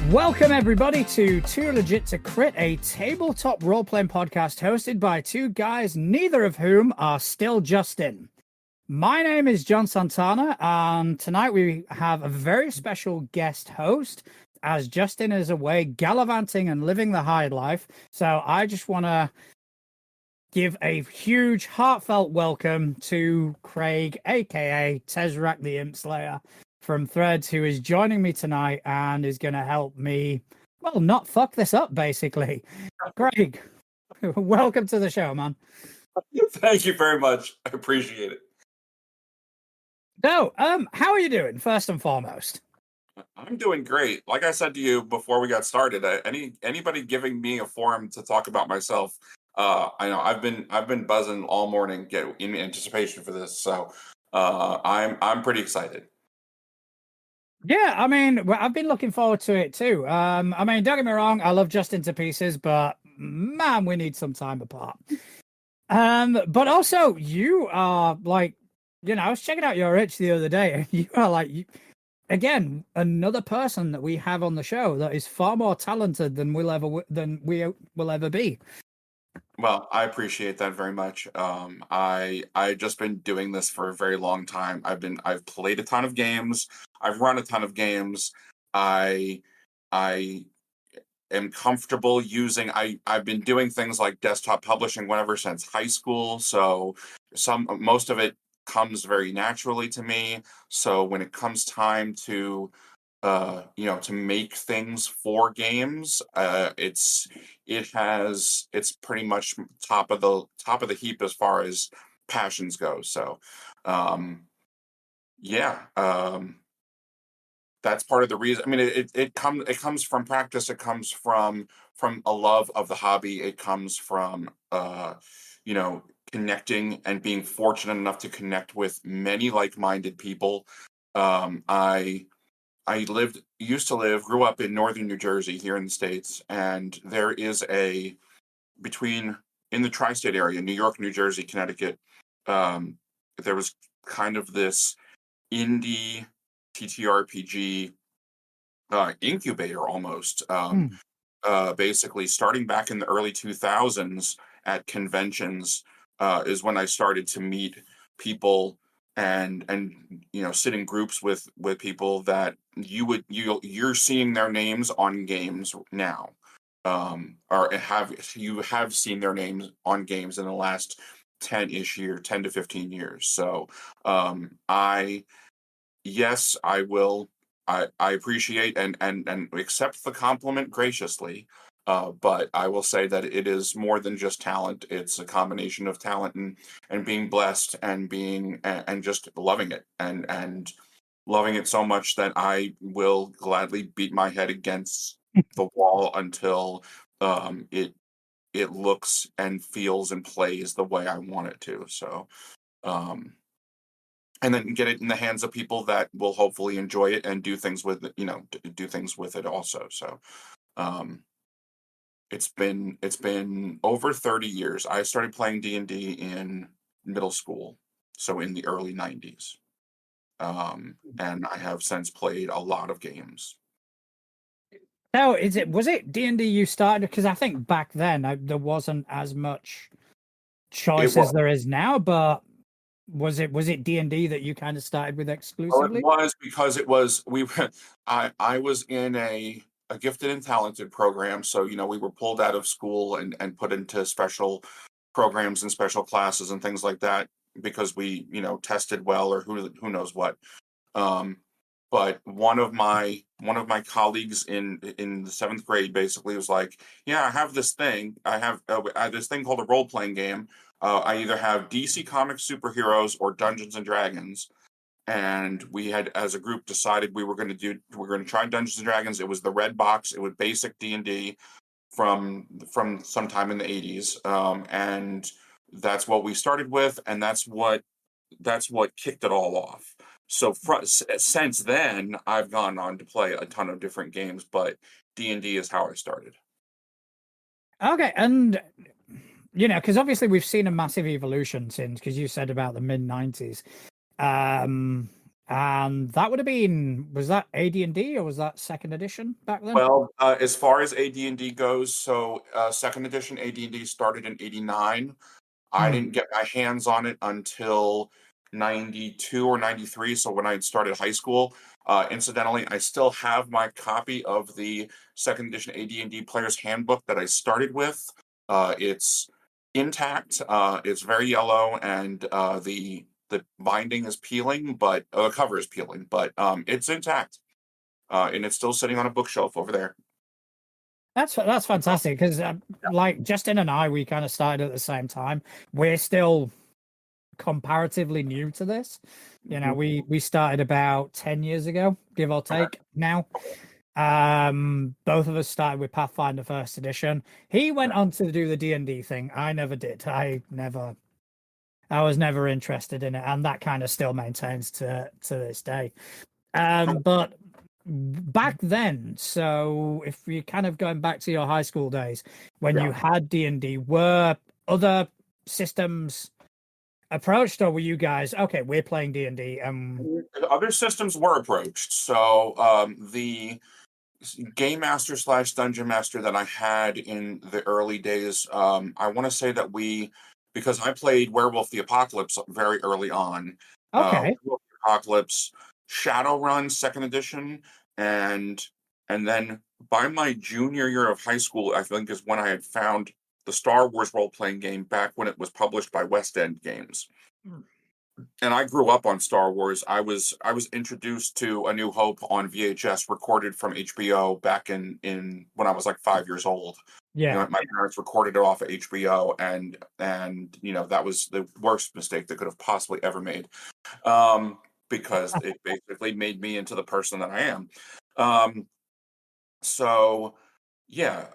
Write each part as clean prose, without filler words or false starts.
Welcome, everybody, to Too Legit to Crit, a tabletop role-playing podcast hosted by two guys, neither of whom are still Justin. My name is John Santana, and tonight we have a very special guest host, as Justin is away gallivanting and living the high life. So I just want to give a huge, heartfelt welcome to Craig, aka Tezrak the Imp Slayer, from Threads, who is joining me tonight and is going to help me, well, not fuck this up, basically. Craig, welcome to the show, man. Thank you very much. I appreciate it. So, how are you doing, first and foremost? I'm doing great. Like I said to you before we got started, anybody giving me a forum to talk about myself, I know I've been buzzing all morning, in anticipation for this. So I'm pretty excited. Yeah, I mean, I've been looking forward to it too. I mean, don't get me wrong, I love Justin to pieces, but man, we need some time apart. But also, you are like, I was checking out your itch the other day, and you are like, again, another person that we have on the show that is far more talented than we will ever be. Well, I appreciate that very much. I've just been doing this for a very long time. I've played a ton of games. I've run a ton of games. I am comfortable using. I've been doing things like desktop publishing whenever since high school. So most of it comes very naturally to me. So when it comes time to to make things for games, it's pretty much top of the heap as far as passions go. So yeah, that's part of the reason. I mean, it comes from practice. It comes from a love of the hobby. It comes from connecting and being fortunate enough to connect with many like-minded people. I grew up in northern New Jersey here in the States, and there is in the tri-state area, New York, New Jersey, Connecticut, there was kind of this indie TTRPG incubator almost. Basically, starting back in the early 2000s at conventions is when I started to meet people and sit in groups with people that you're seeing their names on games now, or have seen their names on games in the last 10 to 15 years. So yes, I will. I appreciate and accept the compliment graciously, but I will say that it is more than just talent. It's a combination of talent and being blessed and being and just loving it and loving it so much that I will gladly beat my head against the wall until it looks and feels and plays the way I want it to. So. And then get it in the hands of people that will hopefully enjoy it and do things with it, do things with it also. So it's been over 30 years. I started playing D&D in middle school, so in the early 90s. And I have since played a lot of games. Now, was it D&D you started? Because I think back then there wasn't as much choice as there is now, but was it D&D that you kind of started with exclusively? Well, it was because I was in a gifted and talented program, so we were pulled out of school and put into special programs and special classes and things like that because we tested well or who knows what. But one of my colleagues in the 7th grade basically was like, yeah, I have this thing. I have this thing called a role-playing game. I either have DC Comics superheroes or Dungeons and Dragons. And we had, as a group, decided we were going to try Dungeons and Dragons. It was the red box. It was basic D&D from sometime in the 80s. And that's what we started with. And that's what kicked it all off. So since then, I've gone on to play a ton of different games, but D&D is how I started. Okay, and because obviously we've seen a massive evolution since, because you said about the mid 90s, And that would have been, was that AD&D or was that second edition back then? Well, as far as AD&D goes, so second edition AD&D started in '89. I Hmm. didn't get my hands on it until '92 or '93. So when I had started high school, incidentally, I still have my copy of the second edition AD&D Player's Handbook that I started with. It's intact. It's very yellow, and the binding is peeling, but the cover is peeling, but it's intact, and it's still sitting on a bookshelf over there. That's fantastic because like Justin and I, we kind of started at the same time. We're still comparatively new to this. You know, Mhm. we started about 10 years ago, give or Okay. take now. Both of us started with Pathfinder first edition. He went on to do the D&D thing. I never did. I was never interested in it, and that kind of still maintains to this day. But back then, so if you're kind of going back to your high school days when Yeah. you had D&D, were other systems approached, or were you guys okay? We're playing D&D. Other systems were approached. So the game master slash dungeon master that I had in the early days, I want to say that because I played Werewolf the Apocalypse very early on, Okay. Werewolf the Apocalypse, Shadowrun second edition, and and then by my junior year of high school, I think is when I had found the Star Wars role playing game back when it was published by West End Games. And I grew up on Star Wars. I was introduced to A New Hope on VHS, recorded from HBO back in when I was like 5 years old. Yeah. My parents recorded it off of HBO, and that was the worst mistake they could have possibly ever made, because it basically made me into the person that I am. Um, so yeah,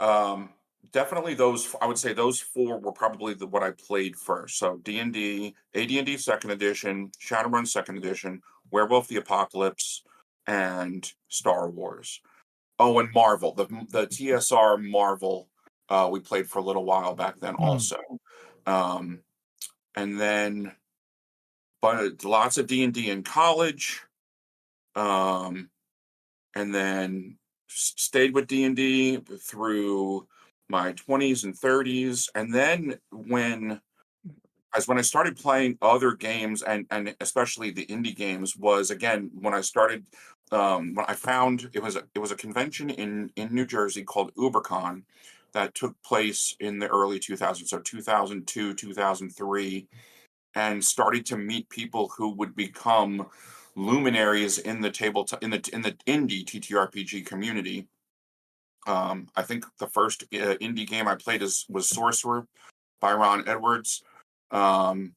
definitely those. I would say those four were probably what I played first. So D&D, AD&D Second Edition, Shadowrun Second Edition, Werewolf the Apocalypse, and Star Wars. Oh, and Marvel, the TSR Marvel. We played for a little while back then Hmm. also, um, and then but lots of D&D in college. Um, and then stayed with D&D through my 20s and 30s, and then when I started playing other games, and especially the indie games, was again when I started, when I found it was a convention in New Jersey called UberCon that took place in the early 2000s, so 2002, 2003, and started to meet people who would become luminaries in the in the indie TTRPG community. I think the first indie game I played was Sorcerer by Ron Edwards. Um,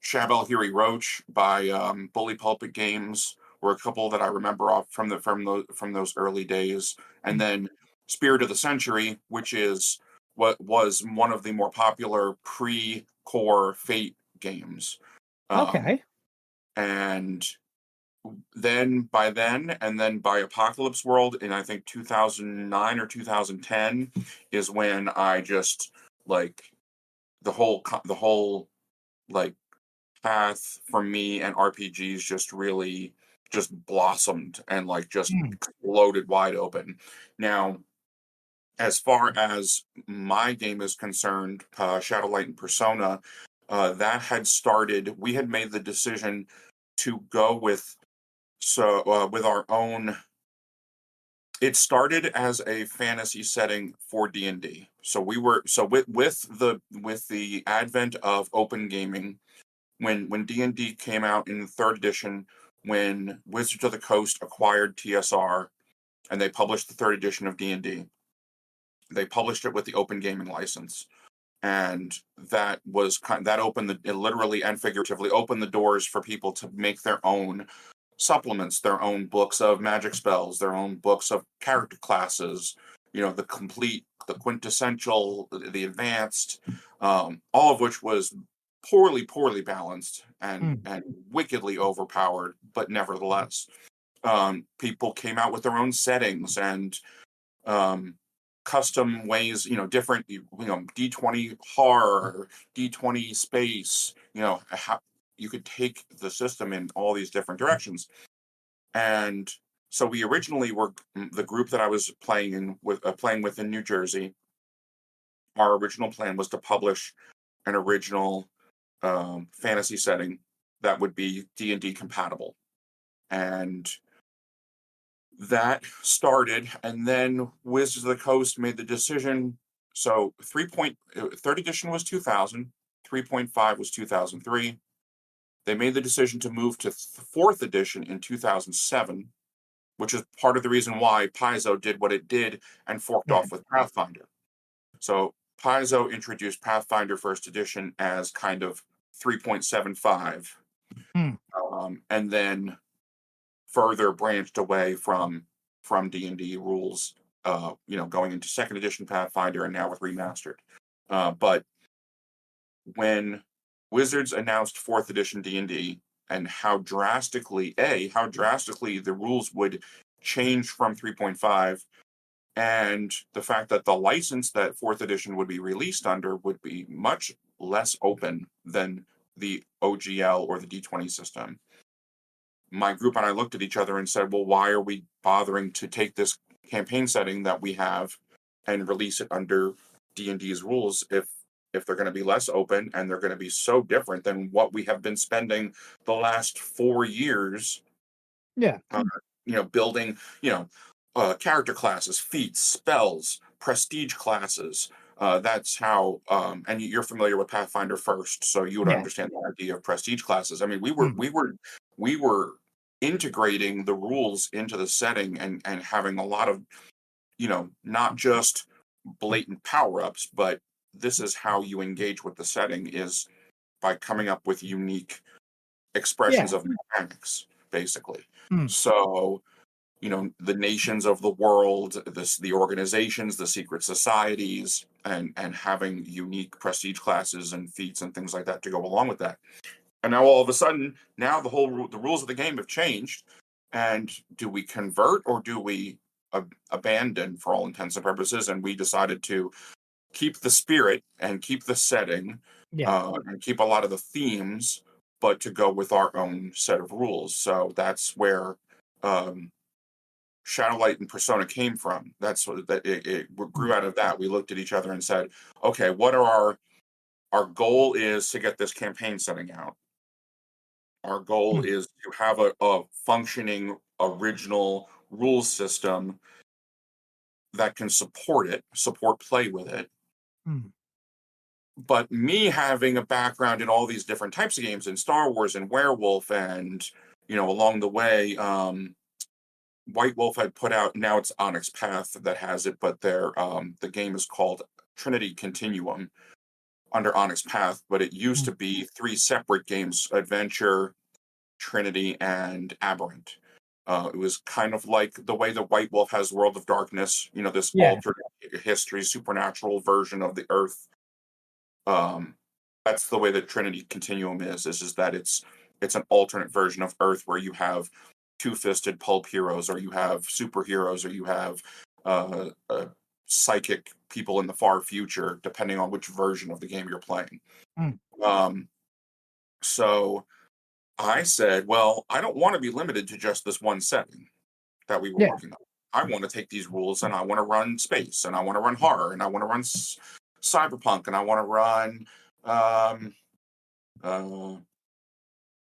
Shabel Hiri Roach by Bully Pulpit Games were a couple that I remember off from those early days, and then Spirit of the Century, which is what was one of the more popular pre-core Fate games. Um, Okay. and and then by Apocalypse World in I think 2009 or 2010 is when I just like the whole like path for me and RPGs just really just blossomed and like just Hmm. exploded wide open. Now, as far as my game is concerned, Shadowlight and Persona, that had started. We had made the decision to go with our own. It started as a fantasy setting for D&D. So we were so with the advent of open gaming, when D&D came out in the third edition, when Wizards of the Coast acquired TSR and they published the third edition of D&D, they published it with the open gaming license. And that opened it literally and figuratively opened the doors for people to make their own supplements, their own books of magic spells, their own books of character classes, the complete, the quintessential, the advanced, all of which was poorly balanced Hmm. and wickedly overpowered, but nevertheless, people came out with their own settings and um, custom ways, different, D20 horror, D20 space, how you could take the system in all these different directions. And so we originally were the group that I was playing with in New Jersey. Our original plan was to publish an original fantasy setting that would be D&D compatible, and that started. And then Wizards of the Coast made the decision. So 3rd edition was 2000, 3.5 was 2003. They made the decision to move to 4th edition in 2007, which is part of the reason why Paizo did what it did and forked Yeah. off with Pathfinder. So Paizo introduced Pathfinder 1st edition as kind of 3.75, and then further branched away from D&D rules, going into 2nd edition Pathfinder and now with remastered. But when Wizards announced 4th edition D&D and how drastically the rules would change from 3.5, and the fact that the license that 4th edition would be released under would be much less open than the OGL or the D20 system. My group and I looked at each other and said, well, why are we bothering to take this campaign setting that we have and release it under D&D's rules if they're going to be less open and they're going to be so different than what we have been spending the last 4 years Yeah. Building, character classes, feats, spells, prestige classes. That's how, and you're familiar with Pathfinder first, so you would Yeah. understand the idea of prestige classes. I mean, we were integrating the rules into the setting and having a lot of, not just blatant power ups, but this is how you engage with the setting is by coming up with unique expressions Yeah. of mechanics, basically. Mm. So, the nations of the world, the organizations, the secret societies, and having unique prestige classes and feats and things like that to go along with that. And now all of a sudden, now the rules of the game have changed. And do we convert or do we abandon for all intents and purposes? And we decided to keep the spirit and keep the setting, Yeah. and keep a lot of the themes, but to go with our own set of rules. So that's where Shadowlight and Persona came from. That's what that it grew out of that. We looked at each other and said, okay, what are our goal is to get this campaign setting out. Our goal Mm. is to have a functioning original rules system that can support play with it. Mm. But me having a background in all these different types of games in Star Wars and Werewolf and along the way, White Wolf had put out, now it's Onyx Path that has it, but the game is called Trinity Continuum under Onyx Path, but it used Mm. to be 3 separate games: Adventure, Trinity, and Aberrant. It was kind of like the way that White Wolf has World of Darkness, this Yeah. alternate history, supernatural version of the Earth. That's the way that Trinity Continuum is that it's an alternate version of Earth where you have two-fisted pulp heroes, or you have superheroes, or you have psychic people in the far future, depending on which version of the game you're playing. Mm. Um, so I said, well, I don't want to be limited to just this one setting that we were Yeah. working on. I want to take these rules and I want to run space, and I want to run horror, and I want to run cyberpunk, and I want to run uh,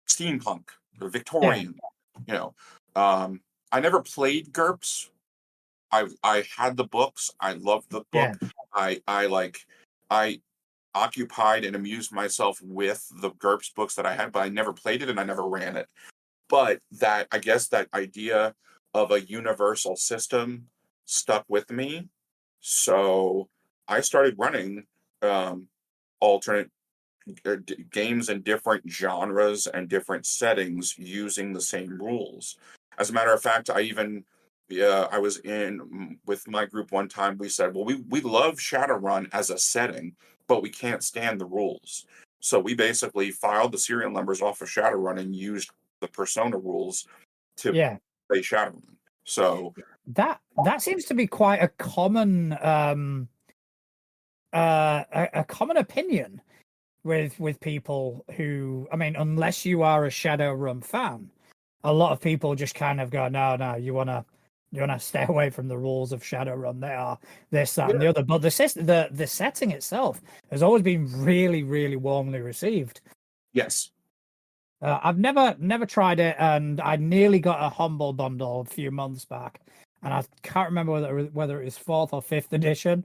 steampunk or Yeah. Victorian. You know, I never played GURPS. I had the books. I loved the Yeah. book. I occupied and amused myself with the GURPS books that I had, but I never played it and I never ran it. But that, I guess, that idea of a universal system stuck with me. So I started running alternate games in different genres and different settings using the same rules. As a matter of fact, I was in with my group one time. We said, well, we love Shadowrun as a setting, but we can't stand the rules. So we basically filed the serial numbers off of Shadowrun and used the Persona rules to Yeah. play Shadowrun. So That seems to be quite a common a common opinion with people who, I mean, unless you are a Shadowrun fan, a lot of people just kind of go, no, you wanna stay away from the rules of Shadowrun. They are this, that, and the other. But the setting itself has always been really, really warmly received. Yes. I've never tried it, and I nearly got a humble bundle a few months back, and I can't remember whether it was fourth or fifth edition.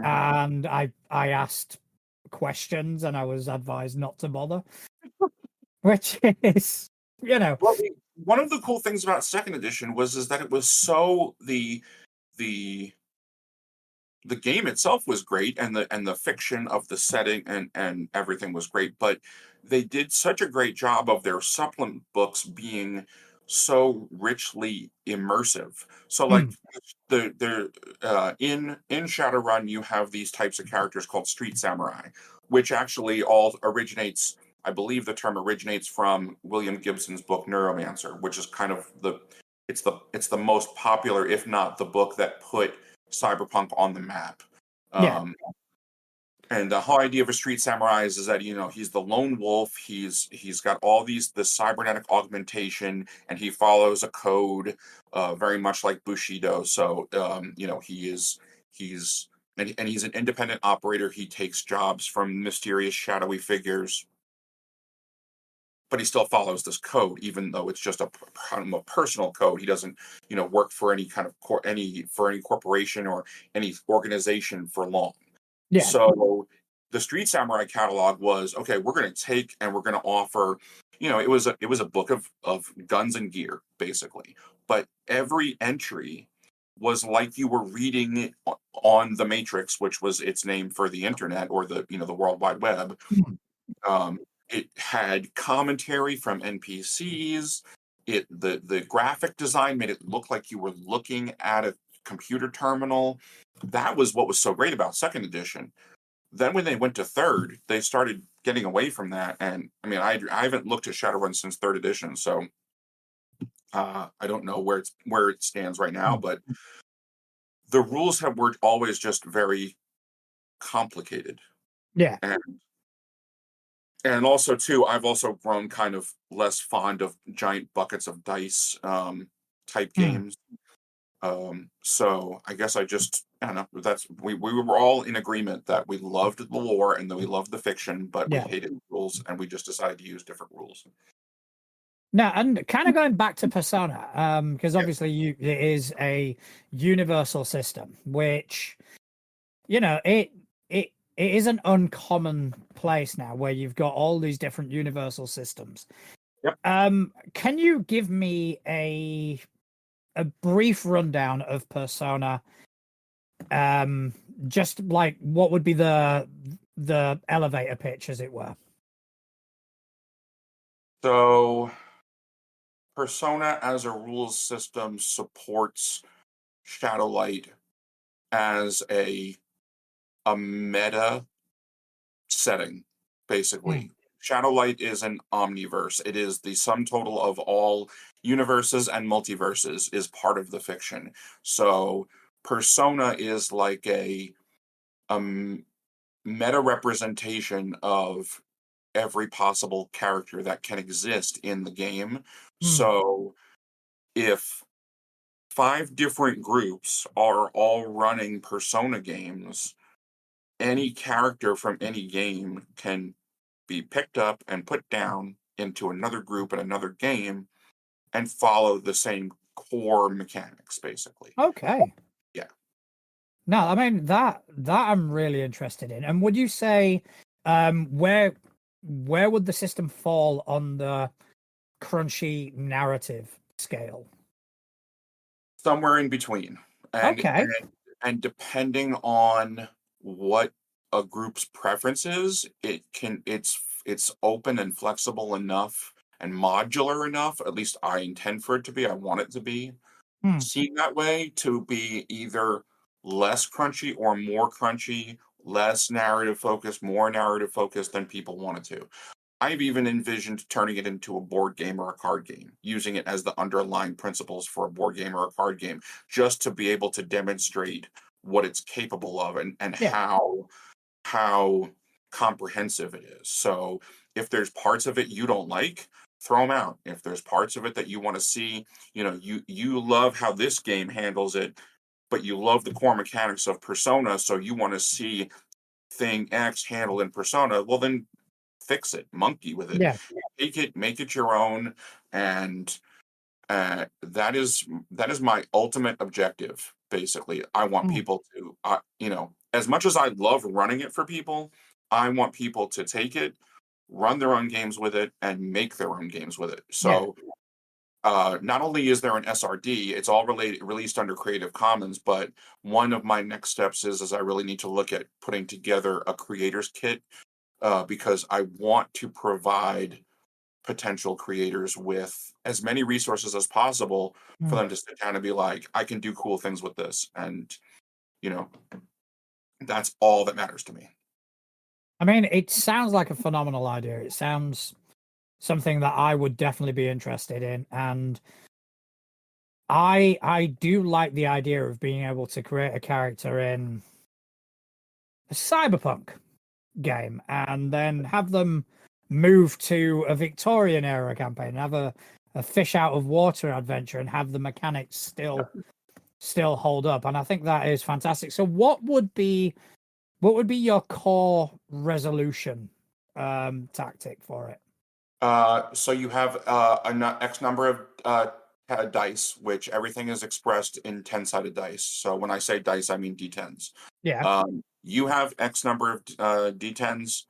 And I asked questions, and I was advised not to bother, which is, Well, one of the cool things about second edition is that it was so the the game itself was great, and the fiction of the setting and everything was great, but they did such a great job of their supplement books being so richly immersive. So like Mm, in Shadowrun you have these types of characters called street samurai, which actually all originates, I believe the term originates from William Gibson's book Neuromancer, which is kind of the most popular, if not the book that put cyberpunk on the map. yeah, Um, and the whole idea of a street samurai is that he's the lone wolf. He's got all the cybernetic augmentation, and he follows a code, very much like Bushido. So he's an independent operator. He takes jobs from mysterious shadowy figures, but he still follows this code, even though it's just a personal code. He doesn't, work for any kind of any corporation or any organization for long. yeah. So the Street Samurai catalog was okay. We're going to take and we're going to offer. It was a book of guns and gear basically, but every entry was like you were reading it on the Matrix, which was its name for the internet or the World Wide Web. Mm, um, it had commentary from NPCs. The graphic design made it look like you were looking at a computer terminal. That was what was so great about second edition. Then when they went to third, they started getting away from that. And I mean, I haven't looked at Shadowrun since third edition, so I don't know where it stands right now. mm, But the rules were always just very complicated, yeah. and also too, I've also grown kind of less fond of giant buckets of dice type Mm, games. So I guess I don't know. We were all in agreement that we loved the lore and that we loved the fiction, but we yeah. hated the rules, and we just decided to use different rules. No, and kind of going back to Persona, because Yeah. obviously it is a universal system, which it is an uncommon place now where you've got all these different universal systems. Yep. Can you give me a brief rundown of Persona? Just like what would be the elevator pitch, as it were. So Persona as a rules system supports Shadowlight as a meta setting, Mm, basically. Shadowlight is an omniverse. It is the sum total of all universes and multiverses is part of the fiction. So Persona is like a meta representation of every possible character that can exist in the game. mm, So if five different groups are all running Persona games, any character from any game can be picked up and put down into another group in another game and follow the same core mechanics, basically. okay. Yeah. No, I mean that I'm really interested in. And would you say where would the system fall on the crunchy narrative scale? Somewhere in between. And Okay. and depending on what a group's preference is, it's open and flexible enough and modular enough, at least I intend for it to be, I want it to be Hmm. seen that way, to be either less crunchy or more crunchy, less narrative focused, more narrative focused than people want it to. I've even envisioned turning it into a board game or a card game, using it as the underlying principles for a board game or a card game, just to be able to demonstrate what it's capable of and Yeah. how comprehensive it is. So if there's parts of it you don't like, throw them out. If there's parts of it that you want to see, you love how this game handles it, but you love the core mechanics of Persona, so you want to see thing X handled in Persona, well then fix it, monkey with it, Yeah. take it, make it your own, and that is my ultimate objective. Basically, I want Mm. people to, as much as I love running it for people, I want people to take it, run their own games with it, and make their own games with it. Yeah. So not only is there an SRD, it's all released under Creative Commons, but one of my next steps is I really need to look at putting together a creator's kit, because I want to provide potential creators with as many resources as possible for Mm. them to sit down and be like, I can do cool things with this. And, you know, that's all that matters to me. I mean, it sounds like a phenomenal idea. It sounds something that I would definitely be interested in, and I do like the idea of being able to create a character in a cyberpunk game and then have them move to a Victorian era campaign, have a fish out of water adventure, and have the mechanics still hold up. And I think that is fantastic. So what would be your core resolution tactic for it? So you have X number of dice, which everything is expressed in 10-sided dice. So when I say dice, I mean D10s. Yeah. You have X number of D10s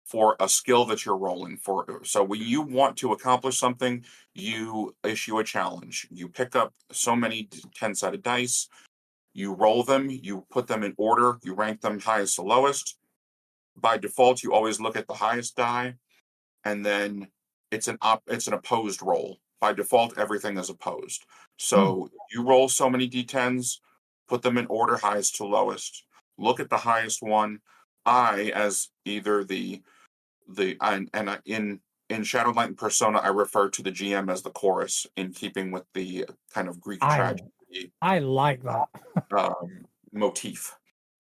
for a skill that you're rolling for. So when you want to accomplish something, you issue a challenge. You pick up so many 10-sided dice, you roll them, you put them in order, you rank them highest to lowest. By default, you always look at the highest die, and then it's an opposed roll. By default, everything is opposed. Mm. So you roll so many d10s, put them in order highest to lowest. Look at the highest one. I, as either in Shadowlight and Persona, I refer to the GM as the chorus, in keeping with the kind of Greek I tragedy I like that. motif.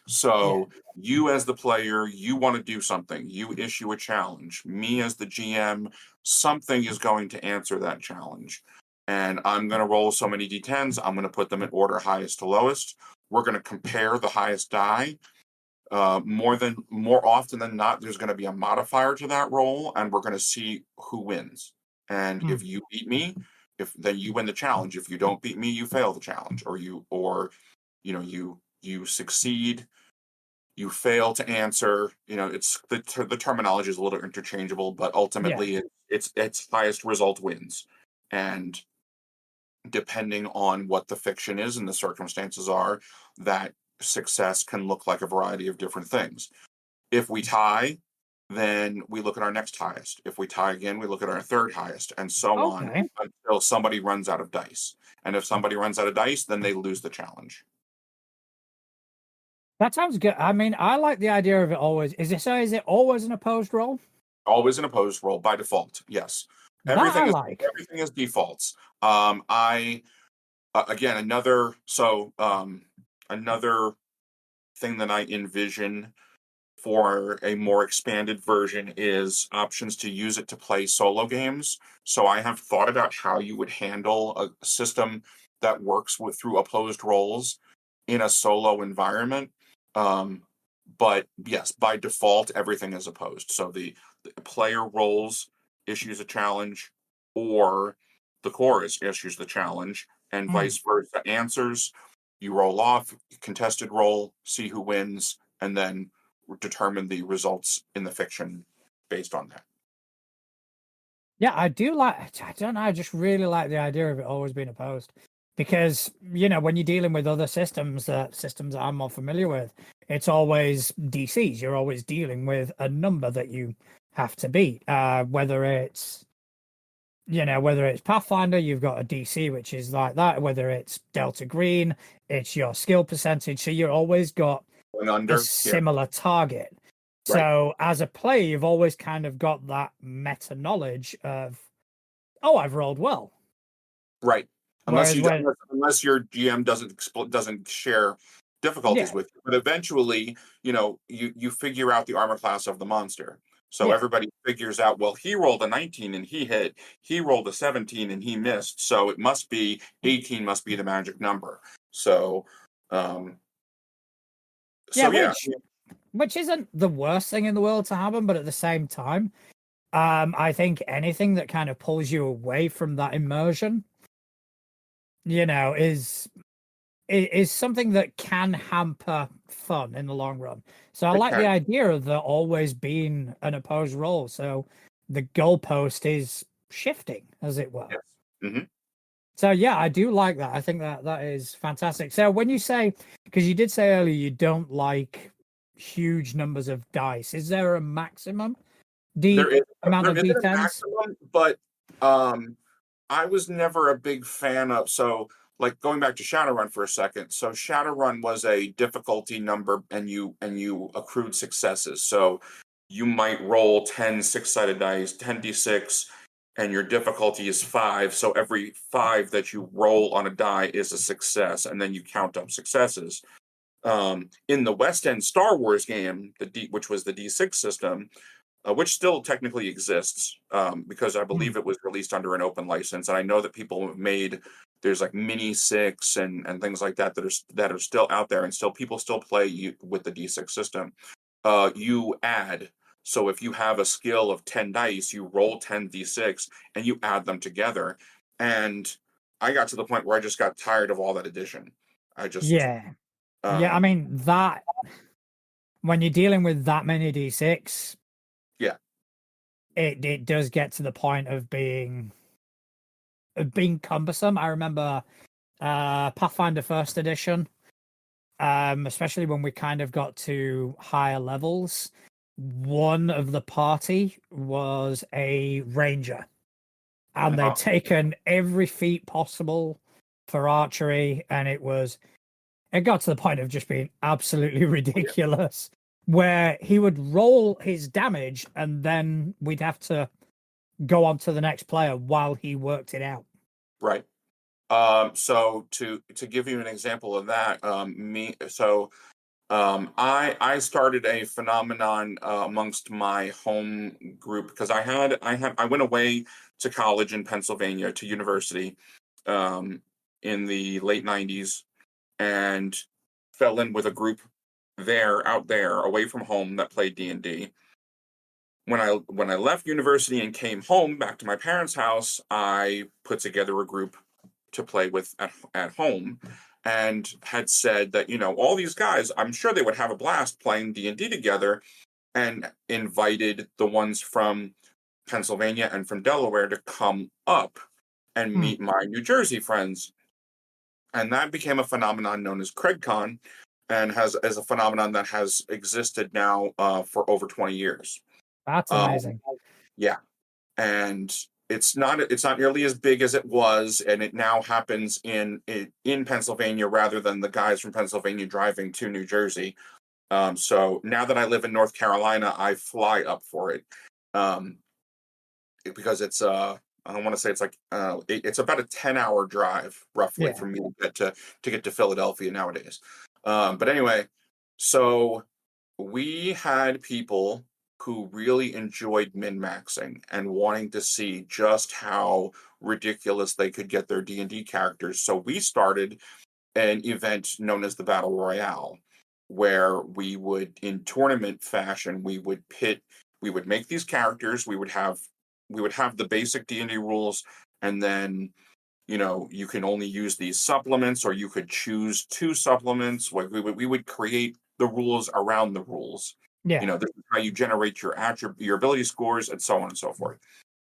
Yeah. So you as the player, you want to do something. You issue a challenge. Me as the GM, something is going to answer that challenge. And I'm going to roll so many d10s. I'm going to put them in order highest to lowest. We're going to compare the highest die. More often than not, there's going to be a modifier to that roll, and we're going to see who wins. And Mm. if you beat me, if then you win the challenge. If you don't beat me, you fail the challenge, or you succeed, you fail to answer. It's the terminology is a little interchangeable, but Yeah. ultimately it's highest result wins. And depending on what the fiction is and the circumstances are, that success can look like a variety of different things. If we tie, then we look at our next highest. If we tie again, we look at our third highest, and so on Okay. until somebody runs out of dice. And if somebody runs out of dice, then they lose the challenge. That sounds good. I mean, I like the idea of it always. Is it always an opposed roll? Always an opposed roll by default. Yes, That I everything is like. everything is defaults. I again another thing that I envision for a more expanded version is options to use it to play solo games. So I have thought about how you would handle a system that works through opposed roles in a solo environment. Um, but yes, by default, everything is opposed. So the player rolls, issues a challenge, or the chorus issues the challenge, and Mm. vice versa. Answers, you roll off, contested roll, see who wins, and then determine the results in the fiction based on that. Yeah, I do like. I don't know. I just really like the idea of it always being opposed, because when you're dealing with other systems I'm more familiar with, it's always DCs. You're always dealing with a number that you have to beat. Whether it's Pathfinder, you've got a DC which is like that. Whether it's Delta Green, it's your skill percentage. So you've always got Going a under, yeah, similar target. right, So as a player, you've always kind of got that meta knowledge of, oh, I've rolled well. right. Unless Whereas you when, unless your GM doesn't share difficulties yeah, with you, but eventually, you figure out the armor class of the monster. So Yeah. everybody figures out, well, he rolled a 19 and he hit, he rolled a 17 and he missed. So it must be 18 must be the magic number. So um Yeah, so yeah. which isn't the worst thing in the world to happen, but at the same time, I think anything that kind of pulls you away from that immersion, is something that can hamper fun in the long run. So I It like the can. idea of there always being an opposed role. So the goalpost is shifting, as it were. Yes. Hmm. So yeah, I do like that. I think that is fantastic. So when you say, because you did say earlier you don't like huge numbers of dice, is there a maximum There D is amount there of isn't a D10s? maximum, but um I was never a big fan of, so like going back to Shadowrun for a second. So Shadowrun was a difficulty number and you accrued successes. So you might roll 10 six-sided dice, 10d6, and your difficulty is 5. So every 5 that you roll on a die is a success, and then you count up successes. In the West End Star Wars game, which was the D6 system, which still technically exists, because I Hmm. believe it was released under an open license. And I know that people have made, there's like Mini Six and things like that that are still out there, and still people still play with the D6 system. You add. So if you have a skill of 10 dice, you roll 10 d6 and you add them together. And I got to the point where I just got tired of all that addition. I just Yeah. Yeah, I um mean that when you're dealing with that many D6, yeah. it does get to the point of being cumbersome. I remember Pathfinder First Edition, especially when we kind of got to higher levels. One of the party was a ranger, and they'd Uh-huh. taken every feat possible for archery, and it got to the point of just being absolutely Oh, yeah. ridiculous, where he would roll his damage, and then we'd have to go on to the next player while he worked it out. Right. So to give you an example of that, I started a phenomenon amongst my home group because I went away to college in Pennsylvania to university um, in the late '90s and fell in with a group out there away from home that played D&D. When I left university and came home back to my parents' house, I put together a group to play with at home and had said that, all these guys, I'm sure they would have a blast playing D&D together, and invited the ones from Pennsylvania and from Delaware to come up and Hmm. meet my New Jersey friends. And that became a phenomenon known as CregCon, and has as a phenomenon that has existed now for over 20 years. That's Um, amazing. yeah, and it's not nearly as big as it was, and it now happens in Pennsylvania rather than the guys from Pennsylvania driving to New Jersey. So now that I live in North Carolina, I fly up for it, um, because I don't want to say it's like it's about a 10-hour drive roughly Yeah. for me to get to Philadelphia nowadays. But anyway, so we had people who really enjoyed min-maxing and wanting to see just how ridiculous they could get their D&D characters. So we started an event known as the Battle Royale, where we would, in tournament fashion, we would make these characters, we would have the basic D&D rules, and then you can only use these supplements, or you could choose two supplements. Like we would create the rules around the rules. Yeah. This is how you generate your ability scores, and so on and so forth.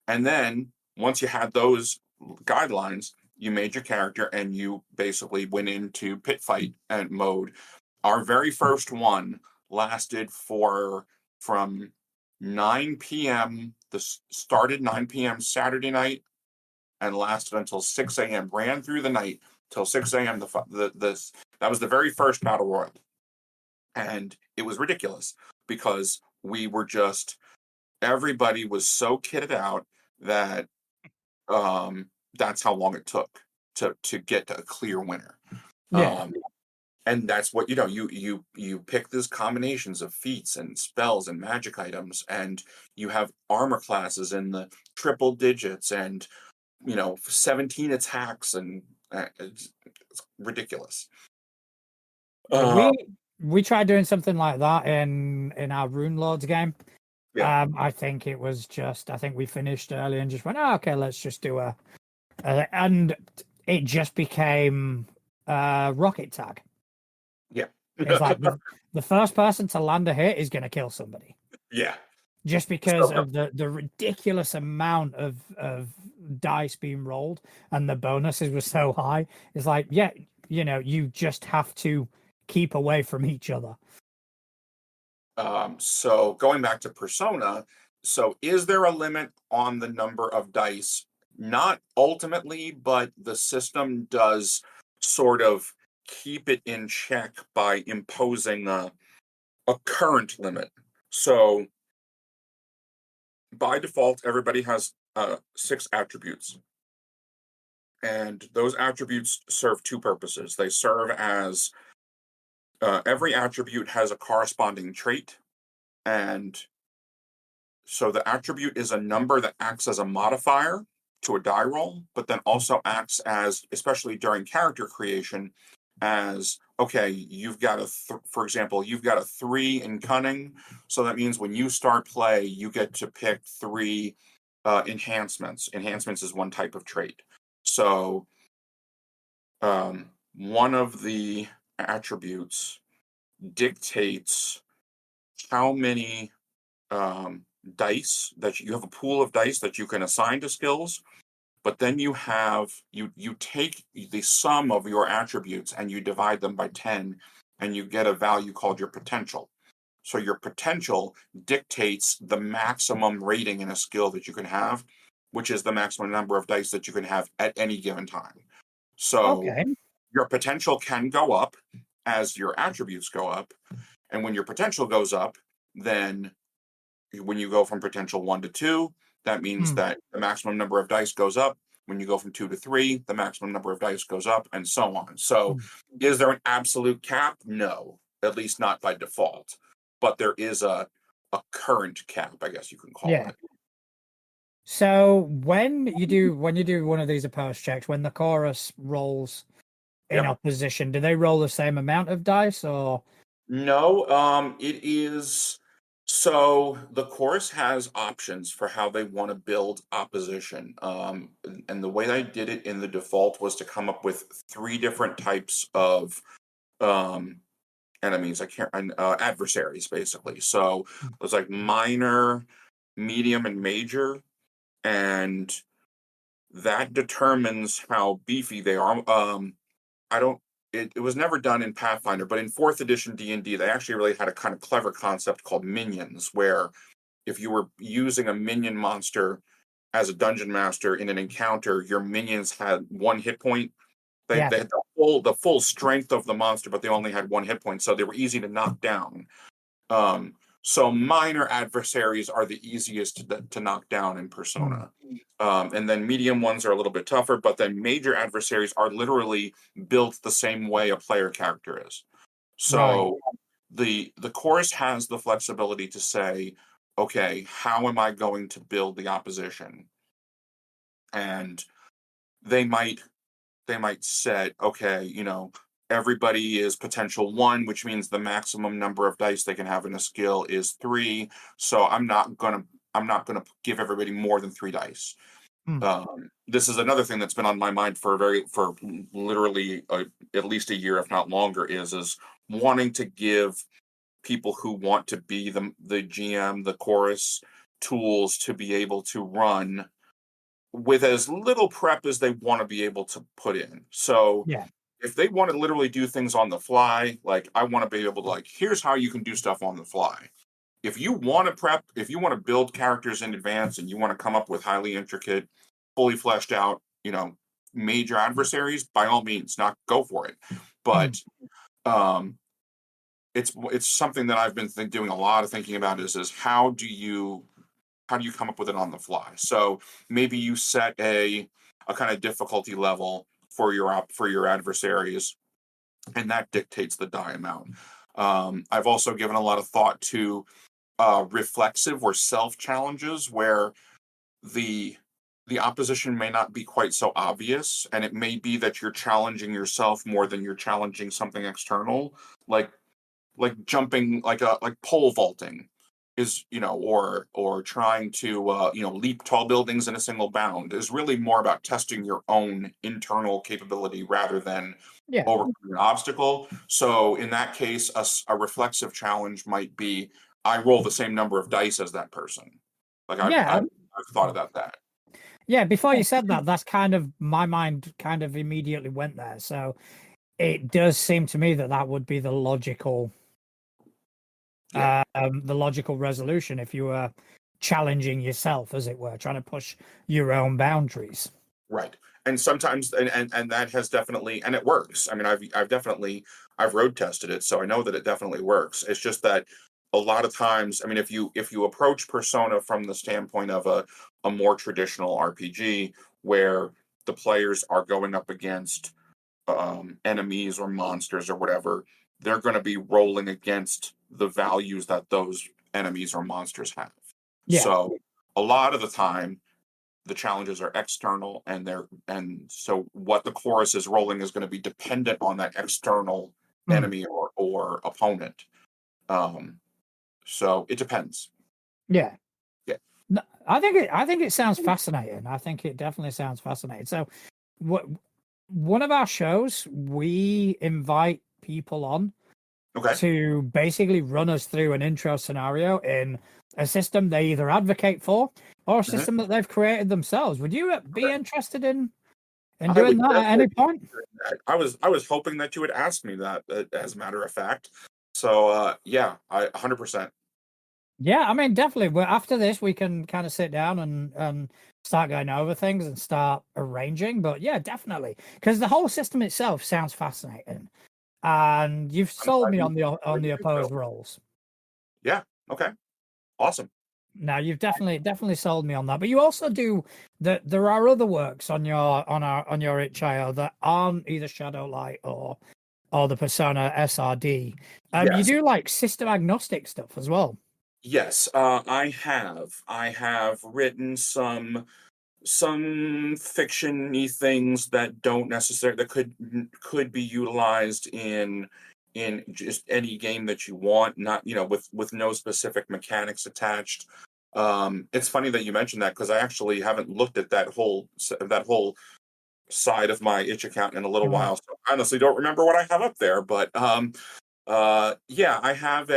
And then once you had those guidelines, you made your character and you basically went into pit fight and mode. Our very first one lasted from 9 p.m. This started 9 p.m. Saturday night and lasted until 6 a.m. Ran through the night till 6 a.m. That was the very first battle royal, and it was ridiculous because we were just everybody was so kitted out that that's how long it took to get to a clear winner. Yeah. Um, And that's what you pick these combinations of feats and spells and magic items, and you have armor classes in the triple digits, and 17 attacks, and it's ridiculous. Yeah, Uh, we tried doing something like that in our Rune Lords game. yeah, I think it was just I think we finished early and just went, oh, okay, let's just do and it just became rocket tag. yeah, It's like the first person to land a hit is going to kill somebody. yeah. Just because So of the ridiculous amount of dice being rolled and the bonuses were so high. It's like, yeah, you just have to keep away from each other. so going back to Persona, so is there a limit on the number of dice? Not ultimately, but the system does sort of keep it in check by imposing a current limit. So by default, everybody has 6 attributes. And those attributes serve 2 purposes. They serve as every attribute has a corresponding trait. And so the attribute is a number that acts as a modifier to a die roll, but then also acts as, especially during character creation, as okay, you've got for example, you've got a 3 in cunning. So that means when you start play, you get to pick 3 enhancements. Enhancements is one type of trait. So one of the attributes dictates how many dice that you have a pool of dice that you can assign to skills, but then you take the sum of your attributes and you divide them by 10, and you get a value called your potential. So your potential dictates the maximum rating in a skill that you can have, which is the maximum number of dice that you can have at any given time. So Okay. your potential can go up as your attributes go up. And when your potential goes up, then when you go from potential 1 to 2, that means Hmm. that the maximum number of dice goes up. When you go from 2 to 3, the maximum number of dice goes up, and so on. So, Hmm. is there an absolute cap? No, at least not by default. But there is a current cap, I guess you can call Yeah. it. So when you do one of these opposed checks, when the chorus rolls in Yep. opposition, do they roll the same amount of dice or? No, it is. So the course has options for how they want to build opposition. And the way I did it in the default was to come up with 3 different types of um, enemies. I can't, adversaries basically. So it was like minor, medium, and major, and that determines how beefy they are. I don't. It was never done in Pathfinder, but in 4th edition D&D, they actually really had a kind of clever concept called minions, where if you were using a minion monster as a dungeon master in an encounter, your minions had 1 hit point. Yeah. They had the full strength of the monster, but they only had 1 hit point, so they were easy to knock down. Um, so minor adversaries are the easiest to knock down in Hmm. Persona. And then medium ones are a little bit tougher, but then major adversaries are literally built the same way a player character is. Right. So the course has the flexibility to say, okay, how am I going to build the opposition? And they might they might set, okay, everybody is potential 1, which means the maximum number of dice they can have in a skill is 3. So I'm not gonna give everybody more than 3 dice. Hmm. This is another thing that's been on my mind for literally at least a year, if not longer, is wanting to give people who want to be the GM, the chorus, tools to be able to run with as little prep as they want to be able to put in. So Yeah. if they want to literally do things on the fly, like I want to be able to here's how you can do stuff on the fly. If you want to prep, if you want to build characters in advance and you want to come up with highly intricate, fully fleshed out, major adversaries, by all means, not go for it. Hmm. But um it's something that I've been doing a lot of thinking about is how do you come up with it on the fly? So maybe you set a kind of difficulty level for your adversaries, and that dictates the die amount. I've also given a lot of thought to reflexive or self challenges where the the opposition may not be quite so obvious, and it may be that you're challenging yourself more than you're challenging something external, like jumping, like pole vaulting is, or trying to leap tall buildings in a single bound is really more about testing your own internal capability rather than Yeah. overcoming an obstacle. So in that case, a reflexive challenge might be I roll the same number of dice as that person. Like Yeah. I've thought about that. Yeah. Before you said that, that's kind of my mind kind of immediately went there. So it does seem to me that that would be Yeah. the logical resolution if you were challenging yourself, as it were, trying to push your own boundaries. Right. And sometimes and that has definitely, and it works. I mean, I've road tested it, so I know that it definitely works. It's just that a lot of times, I mean, if you approach Persona from the standpoint of a more traditional RPG where the players are going up against enemies or monsters or whatever, they're going to be rolling against the values that those enemies or monsters have. Yeah. So a lot of the time the challenges are external, and so what the chorus is rolling is going to be dependent on that external Mm. enemy or opponent. um so it depends. Yeah. Yeah. No, I think it sounds fascinating. I think it definitely sounds fascinating. So what one of our shows, we invite people on Okay. to basically run us through an intro scenario in a system they either advocate for or a Mhm. system that they've created themselves. Would you be Okay. interested in I doing would that at definitely any be point? interested in that. I was hoping that you would ask me that, as a matter of fact. So yeah, I 100%. Yeah, I mean, definitely. Well, after this, we can kind of sit down and start going over things and start arranging. But yeah, definitely, because the whole system itself sounds fascinating, and you've I'm sold glad me you on enjoyed the it too, so opposed roles. yeah. Okay. Awesome. Now you've definitely sold me on that. But you also do that. There are other works on your itch.io that aren't either Shadowlight or the Persona SRD. You Yes. do like system agnostic stuff as well. Yes, I have written some fiction-y things that don't necessarily that could be utilized in just any game that you want, not, with no specific mechanics attached. It's funny that you mentioned that because I actually haven't looked at that whole side of my itch account in a little Mhm. while, so I honestly don't remember what I have up there. But yeah, I have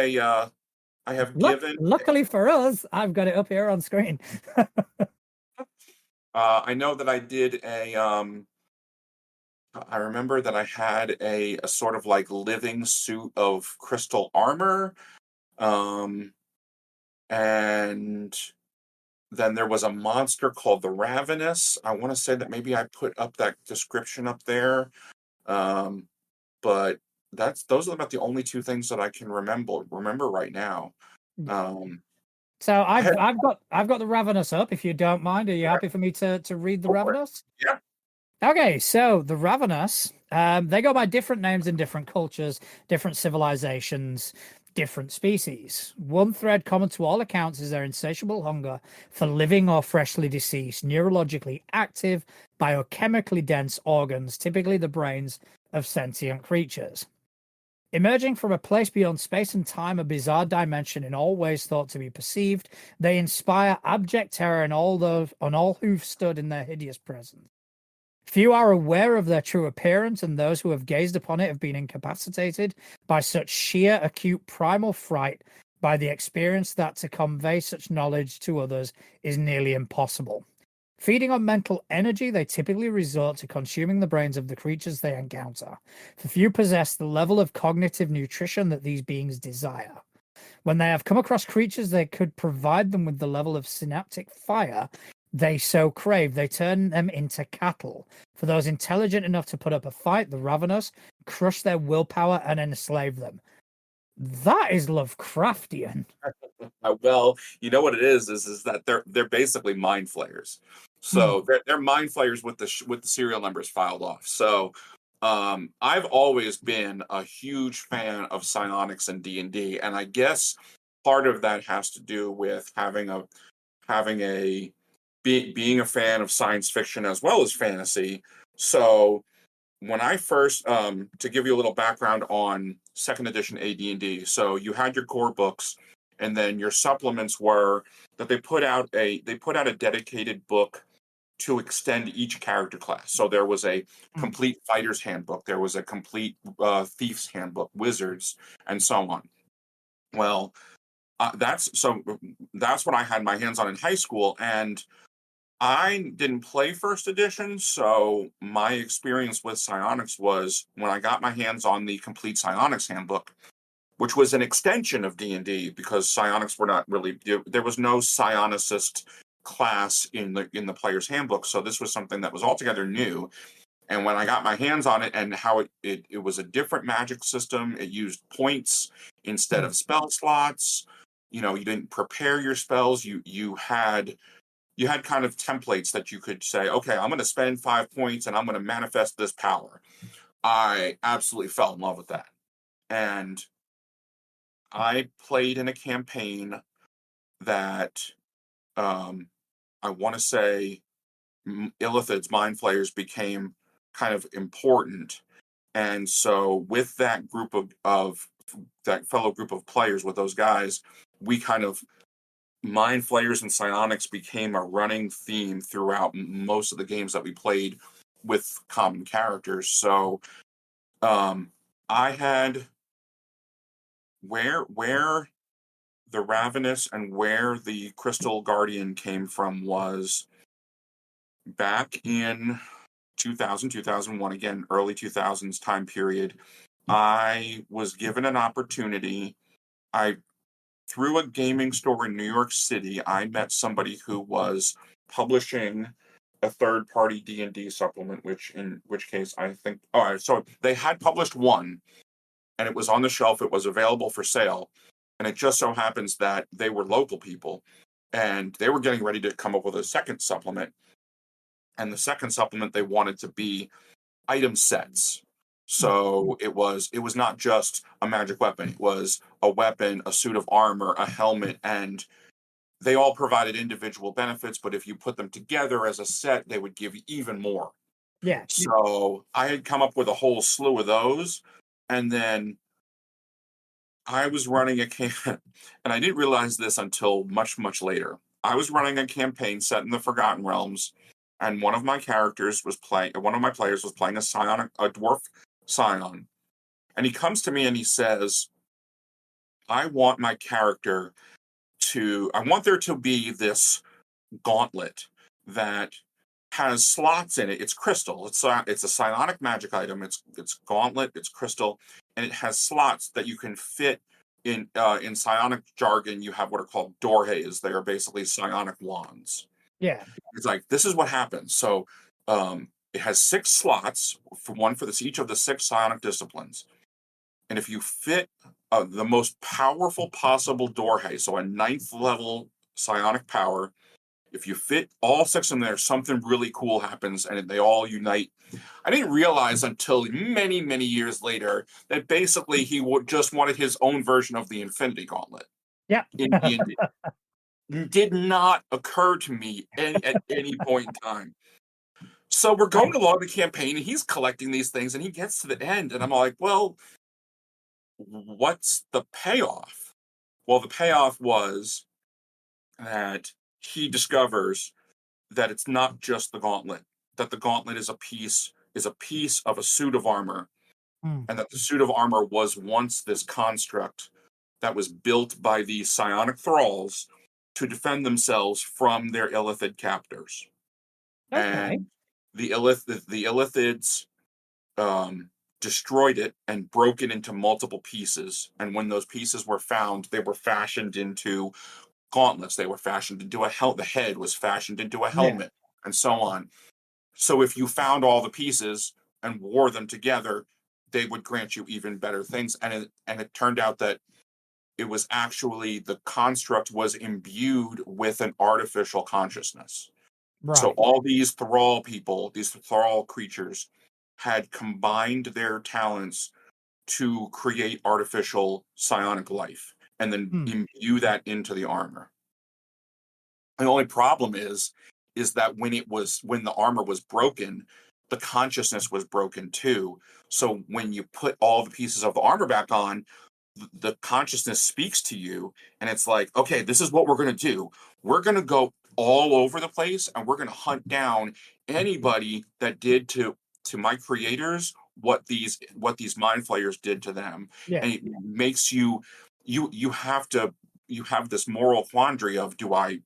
given. Luckily for us, I've got it up here on screen. I know that I remember that I had a sort of like living suit of crystal armor. Um, and then there was a monster called the Ravenous. I want to say that maybe I put up that description up there. Um, but those are about the only two things that I can remember right now. Um, So I had I've got the Ravenous up. If you don't mind, are you Okay, happy for me to read the go for it. Ravenous? Yeah. Okay, so the Ravenous, they go by different names in different cultures, different civilizations, different species. One thread common to all accounts is their insatiable hunger for living or freshly deceased, neurologically active, biochemically dense organs, typically the brains of sentient creatures. Emerging from a place beyond space and time, a bizarre dimension in all ways thought to be perceived, they inspire abject terror on all who've stood in their hideous presence. Few are aware of their true appearance, and those who have gazed upon it have been incapacitated by such sheer, acute, primal fright by the experience that to convey such knowledge to others is nearly impossible. Feeding on mental energy, they typically resort to consuming the brains of the creatures they encounter, for few possess the level of cognitive nutrition that these beings desire. When they have come across creatures that could provide them with the level of synaptic fire they so crave, they turn them into cattle. For those intelligent enough to put up a fight, the ravenous crush their willpower and enslave them. That is Lovecraftian. Well, you know what it is that they're basically mind flayers. Hmm. So they're mind flayers with the serial numbers filed off. So I've always been a huge fan of psionics and D&D, and I guess part of that has to do with having a being a fan of science fiction as well as fantasy. So when I first to give you a little background on second edition AD&D, so you had your core books, and then your supplements were that they put out a dedicated book to extend each character class. So there was a Mm. complete fighter's handbook, there was a complete thief's handbook, wizards, and so on. Well, that's what I had my hands on in high school, and I didn't play first edition, so my experience with psionics was when I got my hands on the complete psionics handbook, which was an extension of D&D because psionics were not really there was no psionicist class in the player's handbook, so this was something that was altogether new. And when I got my hands on it and how it was a different magic system, it used points instead Mm. of spell slots. You didn't prepare your spells. You had kind of templates that you could say, okay, I'm going to spend 5 points and I'm going to manifest this power. I absolutely fell in love with that. And I played in a campaign that um, I want to say Illithid's mind flayers became kind of important. And so with that group of that fellow group of players with those guys, we kind of mind flayers and psionics became a running theme throughout most of the games that we played with common characters. So um, I had where the Ravenous and where the Crystal Guardian came from was back in 2000, 2001, again, early 2000s time period. I was given an opportunity. I Through a gaming store in New York City, I met somebody who was publishing a third party D&D supplement, which in which case I think, all right, so they had published one and it was on the shelf, it was available for sale. And it just so happens that they were local people and they were getting ready to come up with a second supplement. And the second supplement they wanted to be item sets. Mm. So it was not just a magic weapon. It was a weapon, a suit of armor, a helmet, and they all provided individual benefits, but if you put them together as a set, they would give you even more. Yeah. So I had come up with a whole slew of those, and then I was running a campaign, and I didn't realize this until much, much later. I was running a campaign set in the Forgotten Realms, and one of my players was playing a dwarf scion, and he comes to me and he says, I want there to be this gauntlet that has slots in it. It's crystal. It's a psionic magic item. It's gauntlet. It's crystal, and it has slots that you can fit in psionic jargon. You have what are called dorhes. They are basically psionic wands. Yeah. It's like this is what happens. So it has 6 slots for one for this each of the 6 psionic disciplines, and if you fit the most powerful possible dorhe, so a ninth level psionic power, if you fit all 6 in there, something really cool happens and they all unite. I didn't realize until many, many years later that basically just wanted his own version of the Infinity Gauntlet Yeah. in D&D. Did not occur to me at any point in time. So we're going along the campaign and he's collecting these things and he gets to the end and I'm like, well, what's the payoff? Well, the payoff was that he discovers that it's not just the gauntlet, that the gauntlet is a piece of a suit of armor, Mm. and that the suit of armor was once this construct that was built by these psionic thralls to defend themselves from their Illithid captors. Okay. And the Illithids um, destroyed it and broke it into multiple pieces. And when those pieces were found, they were fashioned into gauntlets. They were fashioned into a helmet. The head was fashioned into a Yeah. helmet, and so on. So if you found all the pieces and wore them together, they would grant you even better things. And it turned out that it was actually the construct was imbued with an artificial consciousness. So Right. all these thrall people, these thrall creatures, had combined their talents to create artificial psionic life and then Hmm. imbue that into the armor. The only problem is that when the armor was broken, the consciousness was broken too. So when you put all the pieces of the armor back on, the consciousness speaks to you, and it's like, okay, this is what we're going to do. We're going to go all over the place, and we're going to hunt down anybody that did to my creators what these mind flayers did to them. Yeah. And it makes you have to you have this moral quandary of, do I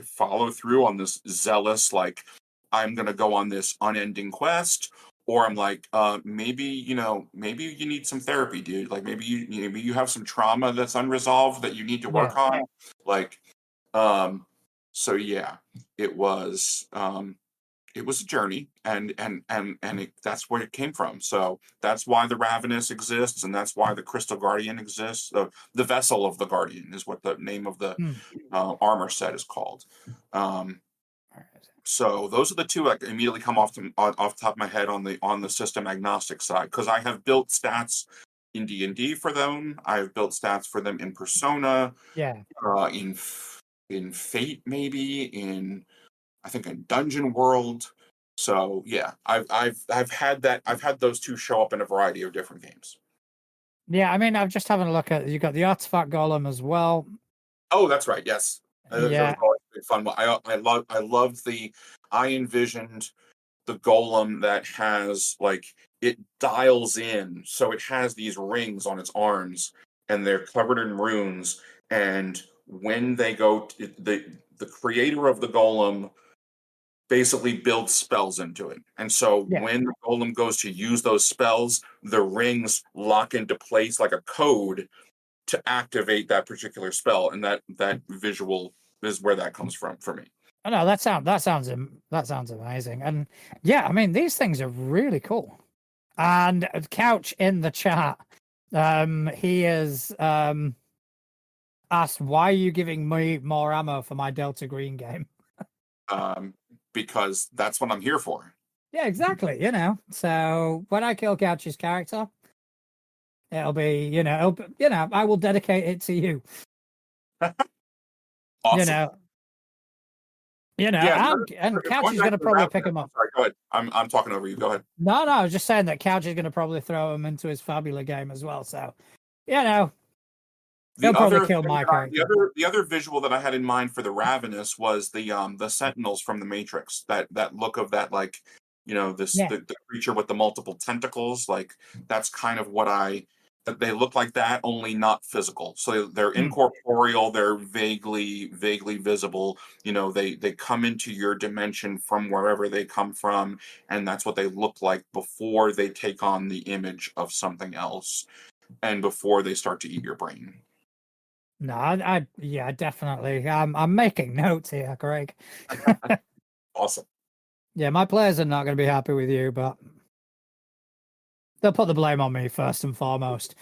follow through on this zealous, like, I'm going to go on this unending quest, or I'm like, maybe maybe you need some therapy, dude. Like, maybe you have some trauma that's unresolved that you need to Yeah. work on. Like, so yeah, it was it was a journey, and that's where it came from. So that's why the Ravenous exists, and that's why the Crystal Guardian exists. The Vessel of the Guardian is what the name of the Hmm. armor set is called. Um, so those are the two that immediately come off the top of my head on the system agnostic side, because I have built stats in D&D for them. I have built stats for them in Persona, Yeah. in Fate, maybe in, I think, in Dungeon World. So yeah, I've had that. I've had those two show up in a variety of different games. Yeah. I mean, I'm just having a look at, you got the artifact golem as well. Oh, that's right. Yes, that was Yeah. always a fun one. I envisioned the golem that has, like, it dials in, so it has these rings on its arms, and they're covered in runes. And when they go, the creator of the golem basically builds spells into it. And so Yeah. when the golem goes to use those spells, the rings lock into place like a code to activate that particular spell. And that visual is where that comes from for me. Oh, no, that sounds amazing. And yeah, I mean, these things are really cool. And Couch in the chat, he is asked, why are you giving me more ammo for my Delta Green game? Um, because that's what I'm here for. Yeah, exactly. So when I kill Couch's character, it'll be, I will dedicate it to you. You Awesome. know, Yeah. and Couch Going is back going to to the probably Ravenous, pick him I'm up. sorry, go ahead. I'm talking over you. Go ahead. No, I was just saying that Couch is going to probably throw him into his Fabula game as well. So, he'll The probably other kill thing my character. the other visual that I had in mind for the Ravenous was the Sentinels from the Matrix. That look of that, like, Yeah. the creature with the multiple tentacles. Like, that's kind of that they look like that, only not physical. So they're Hmm. incorporeal. They're vaguely visible. They come into your dimension from wherever they come from, and that's what they look like before they take on the image of something else, and before they start to eat your brain. No, yeah, definitely. I'm making notes here, Craig. Awesome. Yeah, my players are not going to be happy with you, but they'll put the blame on me first and foremost.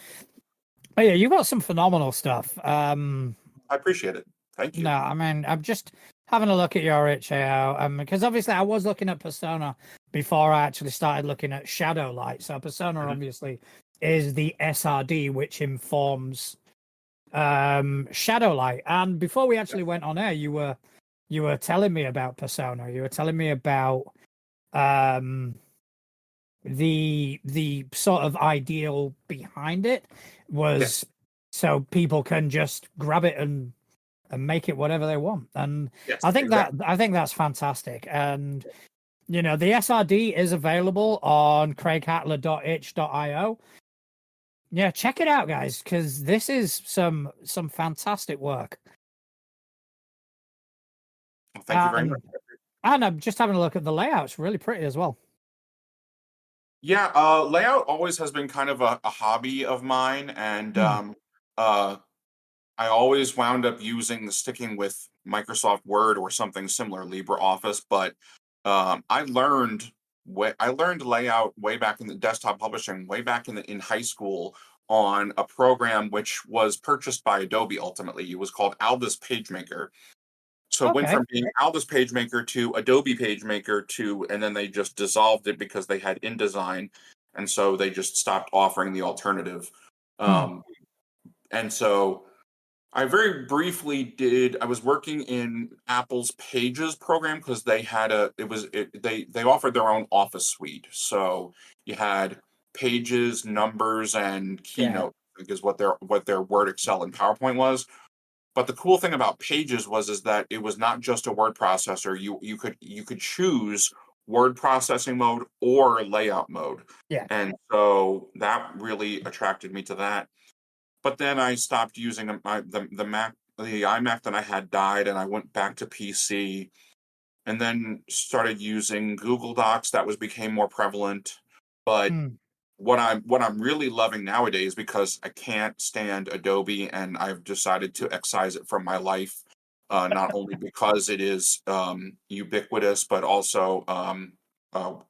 But yeah, you've got some phenomenal stuff. I appreciate it. Thank No, you. I mean, I'm just having a look at your HAO, because obviously I was looking at Persona before I actually started looking at Shadowlight. So Persona Mhm. obviously is the SRD which informs Shadowlight. And before we actually went on air, you were telling me about Persona. You were telling me about um the sort of ideal behind it was Yes. so people can just grab it and make it whatever they want. And Yes. I think Exactly. that's fantastic. And the SRD is available on craighatler.itch.io. Yeah, check it out, guys, because this is some fantastic work. Well, thank you very much. And I'm just having a look at the layout. Really pretty as well. Yeah. Layout always has been kind of a hobby of mine, and Hmm. uh, I always wound up sticking with Microsoft Word or something similar, LibreOffice. But I learned layout way back in the desktop publishing, way back in high school, on a program which was purchased by Adobe ultimately. It was called Albus PageMaker. So it went Okay. from being Aldus PageMaker to Adobe PageMaker to, and then they just dissolved it because they had InDesign, and so they just stopped offering the alternative. Hmm. And so I very briefly did. I was working in Apple's Pages program because they had they offered their own Office suite. So you had Pages, Numbers, and Yeah. Keynote, because what their Word, Excel, and PowerPoint was. But the cool thing about Pages is that it was not just a word processor. You could choose word processing mode or layout mode, Yeah. and so that really attracted me to that. But then I stopped using the Mac. The iMac that I had died, and I went back to PC, and then started using Google Docs. That was became more prevalent. But Hmm. what I'm really loving nowadays, because I can't stand Adobe and I've decided to excise it from my life, not only because it is ubiquitous, but also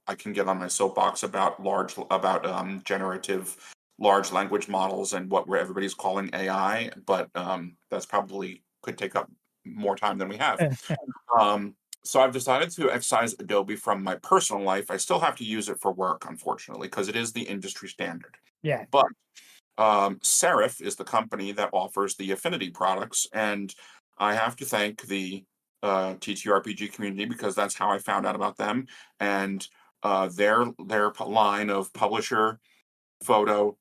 I can get on my soapbox about generative large language models and what everybody's calling AI, but that's probably could take up more time than we have. Um, so I've decided to excise Adobe from my personal life. I still have to use it for work, unfortunately, because it is the industry standard. Yeah. But Serif is the company that offers the Affinity products, and I have to thank the TTRPG community, because that's how I found out about them. And their line of publisher, photo,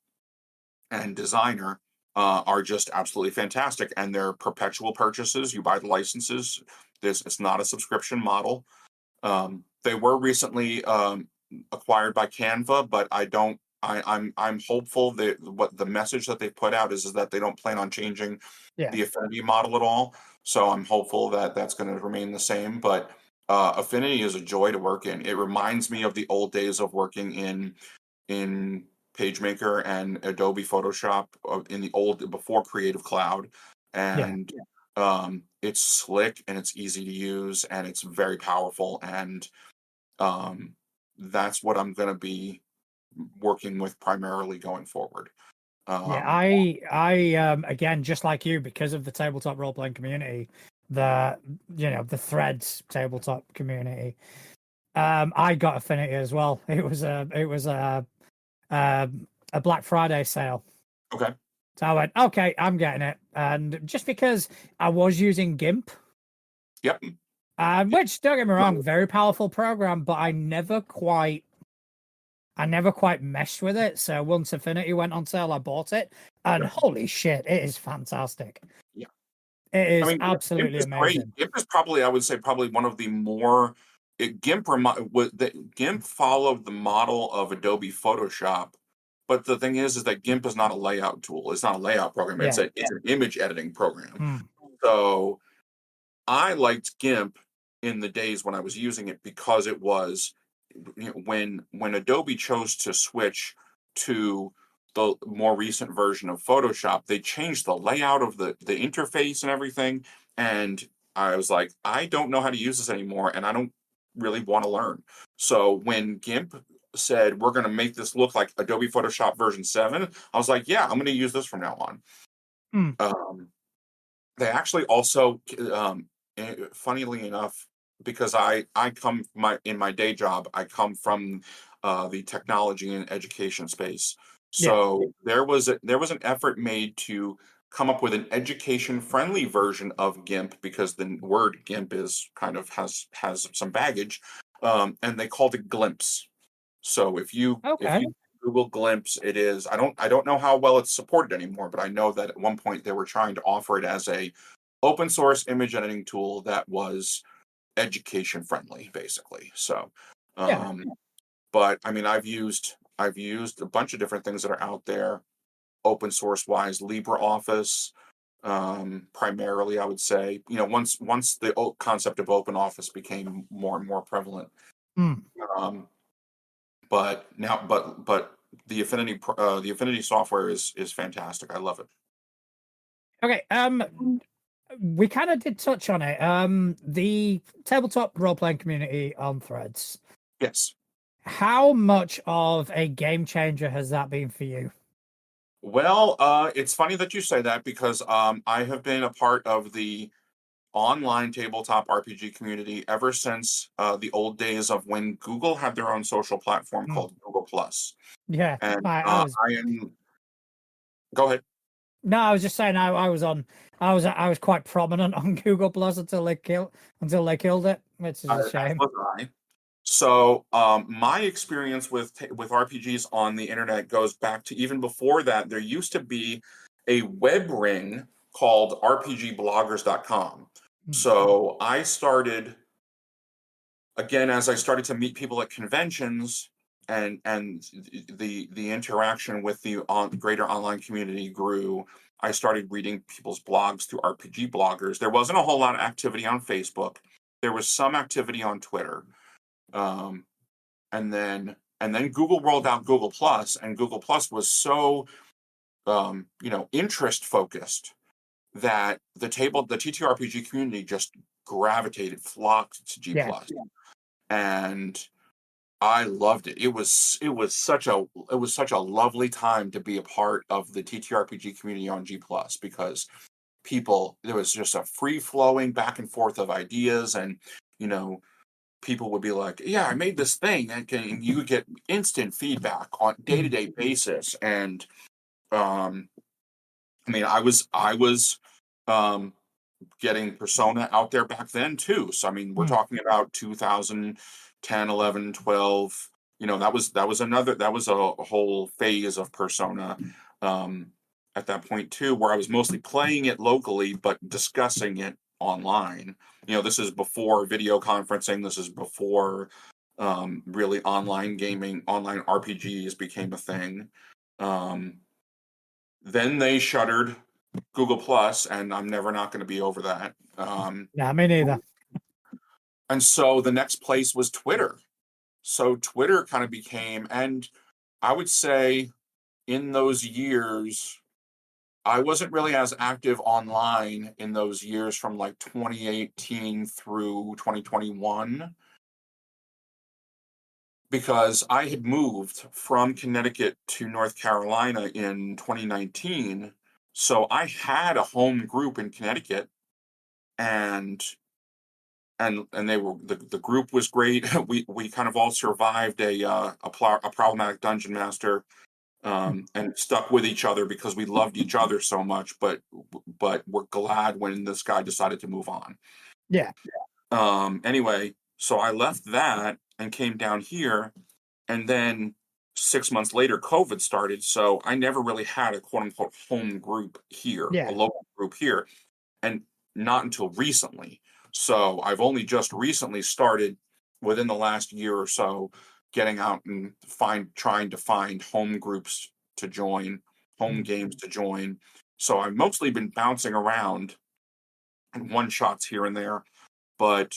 and designer are just absolutely fantastic, and they're perpetual purchases. You buy the licenses. It's not a subscription model. They were recently acquired by Canva, but I don't. I'm hopeful that what the message that they put out is that they don't plan on changing Yeah. the Affinity model at all. So I'm hopeful that that's going to remain the same. But Affinity is a joy to work in. It reminds me of the old days of working in PageMaker and Adobe Photoshop, in the old, before Creative Cloud. Yeah. And it's slick and it's easy to use and it's very powerful. And um, that's what I'm going to be working with primarily going forward. Yeah, Um, I again, just like you, because of the tabletop role playing community, the the threads tabletop community, I got Affinity as well. It was a Black Friday sale. okay. So I went, okay, I'm getting it. And just because I was using GIMP, Yep. which, don't get me wrong, very powerful program, but I never quite meshed with it. So once Affinity went on sale, I bought it, and Yep. holy shit, it is fantastic. Yeah. It I is mean, GIMP absolutely is great. amazing. GIMP is probably, I would say, probably one of the more GIMP followed the model of Adobe Photoshop, but the thing is that GIMP is not a layout tool. It's not a layout program. It's Yeah. an image editing program. Hmm. So I liked GIMP in the days when I was using it, because it was, when Adobe chose to switch to the more recent version of Photoshop, they changed the layout of the interface and everything. And I was like, I don't know how to use this anymore, and I don't really want to learn. So when GIMP said we're going to make this look like Adobe Photoshop version 7, I was like, yeah, I'm going to use this from now on. Hmm. Um, they actually also, funnily enough, because I come in my day job, I come from the technology and education space. Yeah. So there was an effort made to come up with an education friendly version of GIMP, because the word GIMP is kind of has some baggage, and they called it Glimpse. So if Okay. you Google Glimpse, it is, I don't know how well it's supported anymore, but I know that at one point they were trying to offer it as a open source image editing tool that was education friendly, basically. So Yeah. um but I mean, I've used a bunch of different things that are out there open source wise. LibreOffice, primarily, I would say, once the concept of open office became more and more prevalent. Hmm. um but now but the Affinity software is fantastic. I love it. Okay. We kind of did touch on it. The tabletop role playing community on Threads. Yes. How much of a game changer has that been for you? Well, it's funny that you say that, because I have been a part of the online tabletop RPG community ever since the old days of when Google had their own social platform Mm. called Google Plus. Yeah, And I was. I am. Go ahead. No, I was just saying I was on. I was quite prominent on Google Plus until they killed it, which is a As shame. was I. So my experience with RPGs on the internet goes back to even before that. There used to be a web ring called rpgbloggers.com. Mm. So I started again as I started to meet people at conventions, and the interaction with the greater online community grew. I started reading people's blogs through RPG bloggers. There wasn't a whole lot of activity on Facebook. There was some activity on Twitter. Um, and then Google rolled out Google Plus, and Google Plus was so interest focused that the TTRPG community just flocked to G Yeah, Plus, and I loved it. It was such a lovely time to be a part of the TTRPG community on G Plus, because there was just a free flowing back and forth of ideas, and you know people would be like, "Yeah, I made this thing," and you would get instant feedback on day to mm. day basis. And um, I mean, I was um, getting Persona out there back then too. So I mean, we're Mm. talking about 2010, 11, 12. That was a whole phase of Persona um, at that point too, where I was mostly playing it locally but discussing it online. This is before video conferencing. This is before really online gaming, online RPGs became a thing. Um, then they shuttered Google Plus, and I'm never not going to be over that. Yeah, me neither. And so the next place was Twitter. So Twitter kind of became, and I would say in those years, I wasn't really as active online in those years from like 2018 through 2021, because I had moved from Connecticut to North Carolina in 2019. So I had a home group in Connecticut, and the group was great. We kind of all survived a problematic dungeon master, and stuck with each other because we loved each other so much. But we're glad when this guy decided to move on. Yeah, Anyway, so I left that and came down here, and then 6 months later, COVID started. So I never really had a quote unquote home group here, a yeah, local group here, and not until recently. So I've only just recently started, within the last year or so, getting out and trying to find home groups to join, home mm. games to join. So I've mostly been bouncing around and one shots here and there, but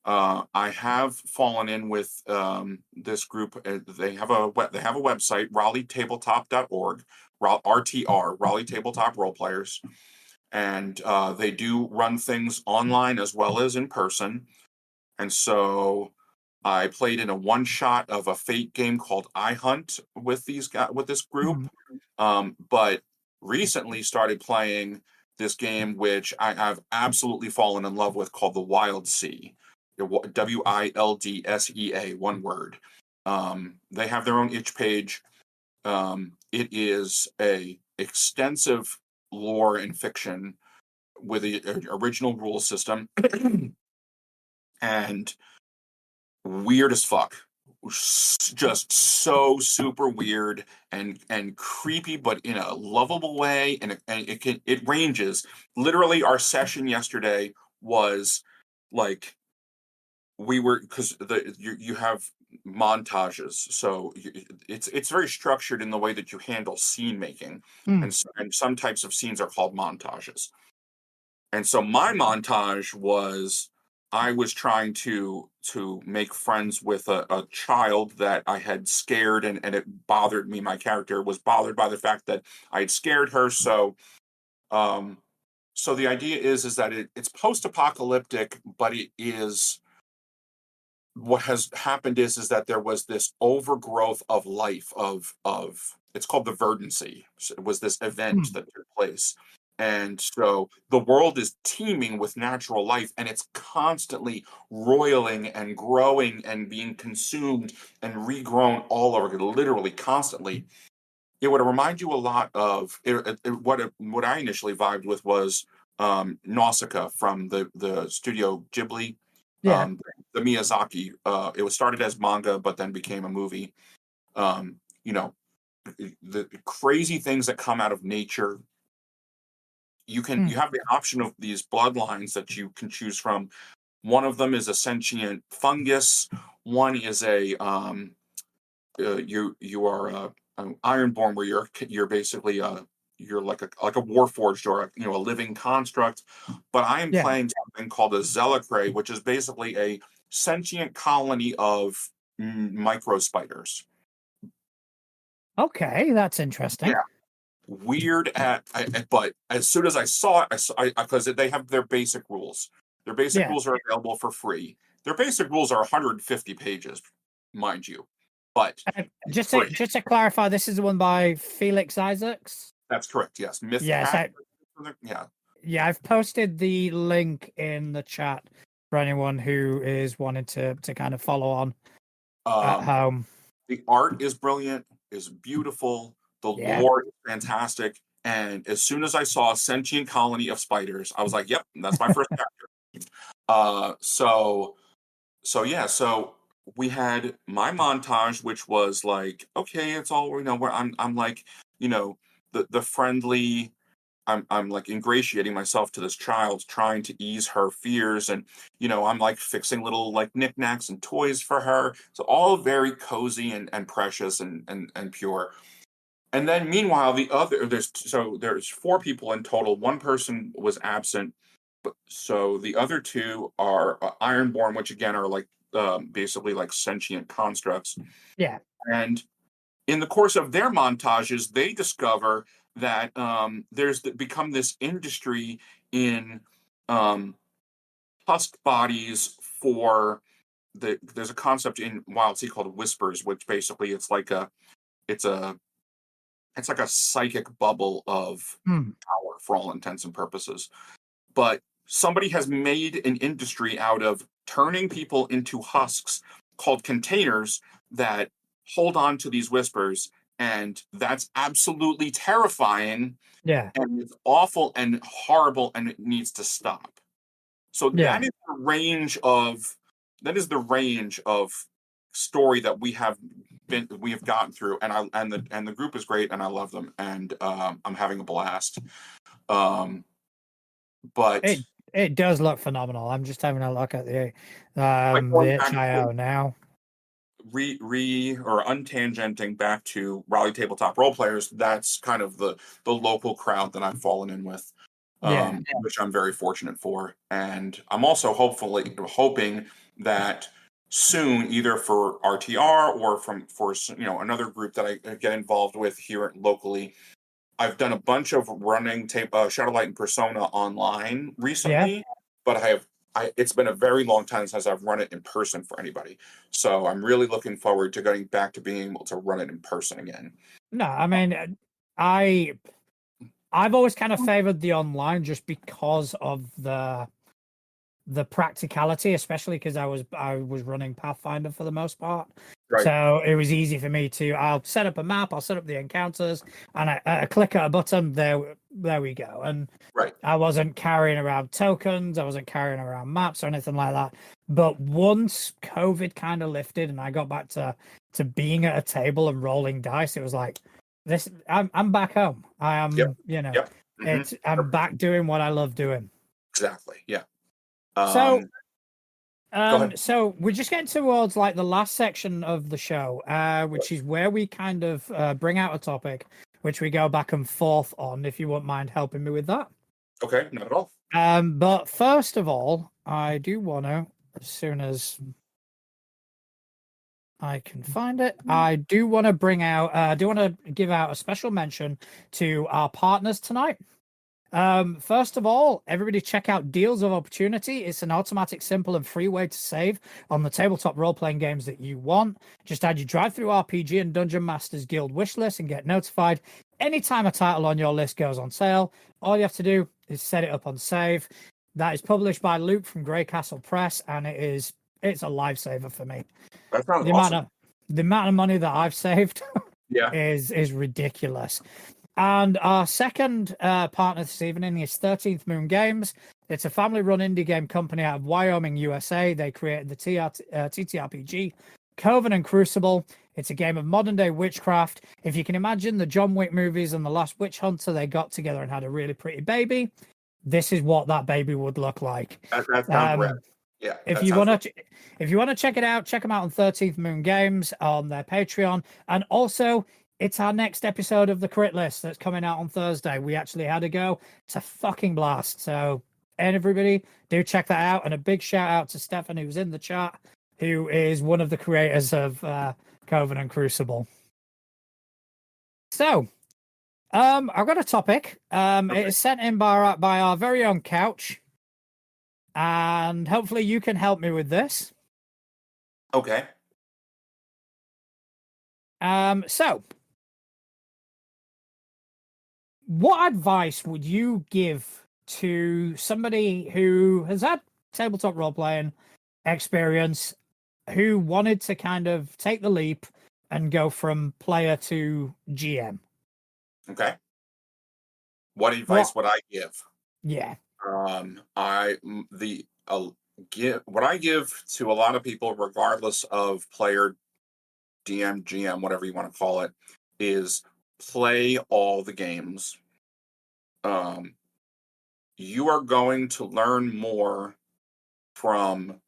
I have fallen in with this group. They have a website, raleightabletop.org, RTR, Raleigh Tabletop Role Players, and they do run things online as well as in person. And so I played in a one shot of a Fate game called I Hunt with this group, Mm. but recently started playing this game which I have absolutely fallen in love with, called the Wild Sea. WILDSEA, one word. They have their own itch page. It is a extensive lore and fiction with the original rule system, and weird as fuck. Just so super weird and creepy, but in a lovable way. And it ranges. Literally, our session yesterday was like, we were, because you have montages, so it's very structured in the way that you handle scene making, Mm. and some types of scenes are called montages. And so my montage was, I was trying to make friends with a child that I had scared, and it bothered me. My character was bothered by the fact that I had scared her. Um, so the idea is that it's post-apocalyptic, but it is, what has happened is that there was this overgrowth of life, of it's called the verdancy. So it was this event Mm. that took place, And so the world is teeming with natural life, and it's constantly roiling and growing and being consumed and regrown all over, literally constantly. It would remind you a lot of what I initially vibed with was Nausicaa from the studio Ghibli, Yeah. the Miyazaki. It was started as manga, but then became a movie. Um, you know, the crazy things that come out of nature. Hmm. You have the option of these bloodlines that you can choose from. One of them is a sentient fungus. One is a you are ironborn, where you're basically you're like a warforged or a living construct. But I am Yeah. playing something called a Zelicray, which is basically a sentient colony of micro spiders. Okay, that's interesting. Yeah, weird but as soon as I saw it, because they have their basic rules. Their basic Yeah. rules are available for free. Their basic rules are 150 pages, mind you, but it's Just free. to clarify, this is the one by Felix Isaacs. That's correct. Yes, Myth Yes, Hat. Yeah. yeah, I've posted the link in the chat for anyone who is wanting to kind of follow on at Um, home. the art is brilliant, is beautiful. The Yeah. lore is fantastic. And as soon as I saw a sentient colony of spiders, I was like, "Yep, that's my first chapter." Uh, so yeah, so we had my montage, which was like, okay, it's all where I'm like, the friendly. I'm like ingratiating myself to this child, trying to ease her fears, and I'm like fixing little like knickknacks and toys for her. So all very cozy and precious and pure. And then meanwhile, there's four people in total. One person was absent, but so the other two are Ironborn, which again are like basically like sentient constructs. Yeah. And in the course of their montages, they discover that become this industry in um, husk bodies for there's a concept in Wild Sea called whispers, which basically it's a it's like a psychic bubble of Hmm. power for all intents and purposes. But somebody has made an industry out of turning people into husks called containers that hold on to these whispers. And that's absolutely terrifying, Yeah. and it's awful and horrible, and it needs to stop. So Yeah. that is the range of story that we have gotten through, and the group is great, and I love them, and I'm having a blast. Um, but It does look phenomenal. I'm just having a look at going the back to HIO now. or untangenting back to Raleigh tabletop role players, that's kind of the local crowd that I've fallen in with, Yeah. which I'm very fortunate for. And I'm also hoping that soon, either for RTR or for another group that I get involved with here locally. I've done a bunch of running Shadowlight and Persona online Yeah. recently, but it's been a very long time since I've run it in person for anybody. So I'm really looking forward to getting back to being able to run it in person again. No, I mean, I I've always kind of favored the online just because of the practicality, especially because I was running Pathfinder for the most part. Right, So it was easy for me I'll set up a map, I'll set up the encounters, and I click a button, there we go. And right. I wasn't carrying around tokens, I wasn't carrying around maps or anything like that. But once COVID kind of lifted and I got back to being at a table and rolling dice, it was like I'm back home. I Yep, am, yep. hmm I'm back doing what I love doing. Exactly. Yeah. So Go ahead. so we're just getting towards like the last section of the show, which is where we kind of bring out a topic, which we go back and forth on. If you wouldn't mind helping me with that. Okay, not at all. But first of all, I do want to, as soon as I can find it, I do want to give out a special mention to our partners tonight. First of all, everybody check out Deals of Opportunity. It's an automatic, simple, and free way to save on the tabletop role-playing games that you want. Just add your Drive-Through RPG and Dungeon Masters Guild wishlist and get notified anytime a title on your list goes on sale, all you have to do is set it up on save. That is published by Luke from Grey Castle Press, and it's a lifesaver for me. That sounds The awesome. amount of money that I've saved Yeah. is ridiculous. And our second partner this evening is 13th Moon Games. It's a family-run indie game company out of Wyoming, USA. They created the TTRPG Covenant Crucible. It's a game of modern-day witchcraft. If you can imagine the John Wick movies and The Last Witch Hunter, they got together and had a really pretty baby. This is what that baby would look like. That sounds rad. Yeah, If that you sounds want to, if you want to check it out, check them out on 13th Moon Games on their Patreon, and also it's our next episode of the Crit List that's coming out on Thursday. We actually had a go. It's a fucking blast. So, and everybody, do check that out. And a big shout out to Stefan, who's in the chat, who is one of the creators of Covenant Crucible. So, I've got a topic. Okay. It is sent in by our very own Couch, and hopefully you can help me with this. Okay. So, what advice would you give to somebody who has had tabletop role playing experience, who wanted to kind of take the leap and go from player to GM? Okay. What advice would I give? Yeah. What I give to a lot of people, regardless of player, DM, GM, whatever you want to call it, is play all the games. You are going to learn more from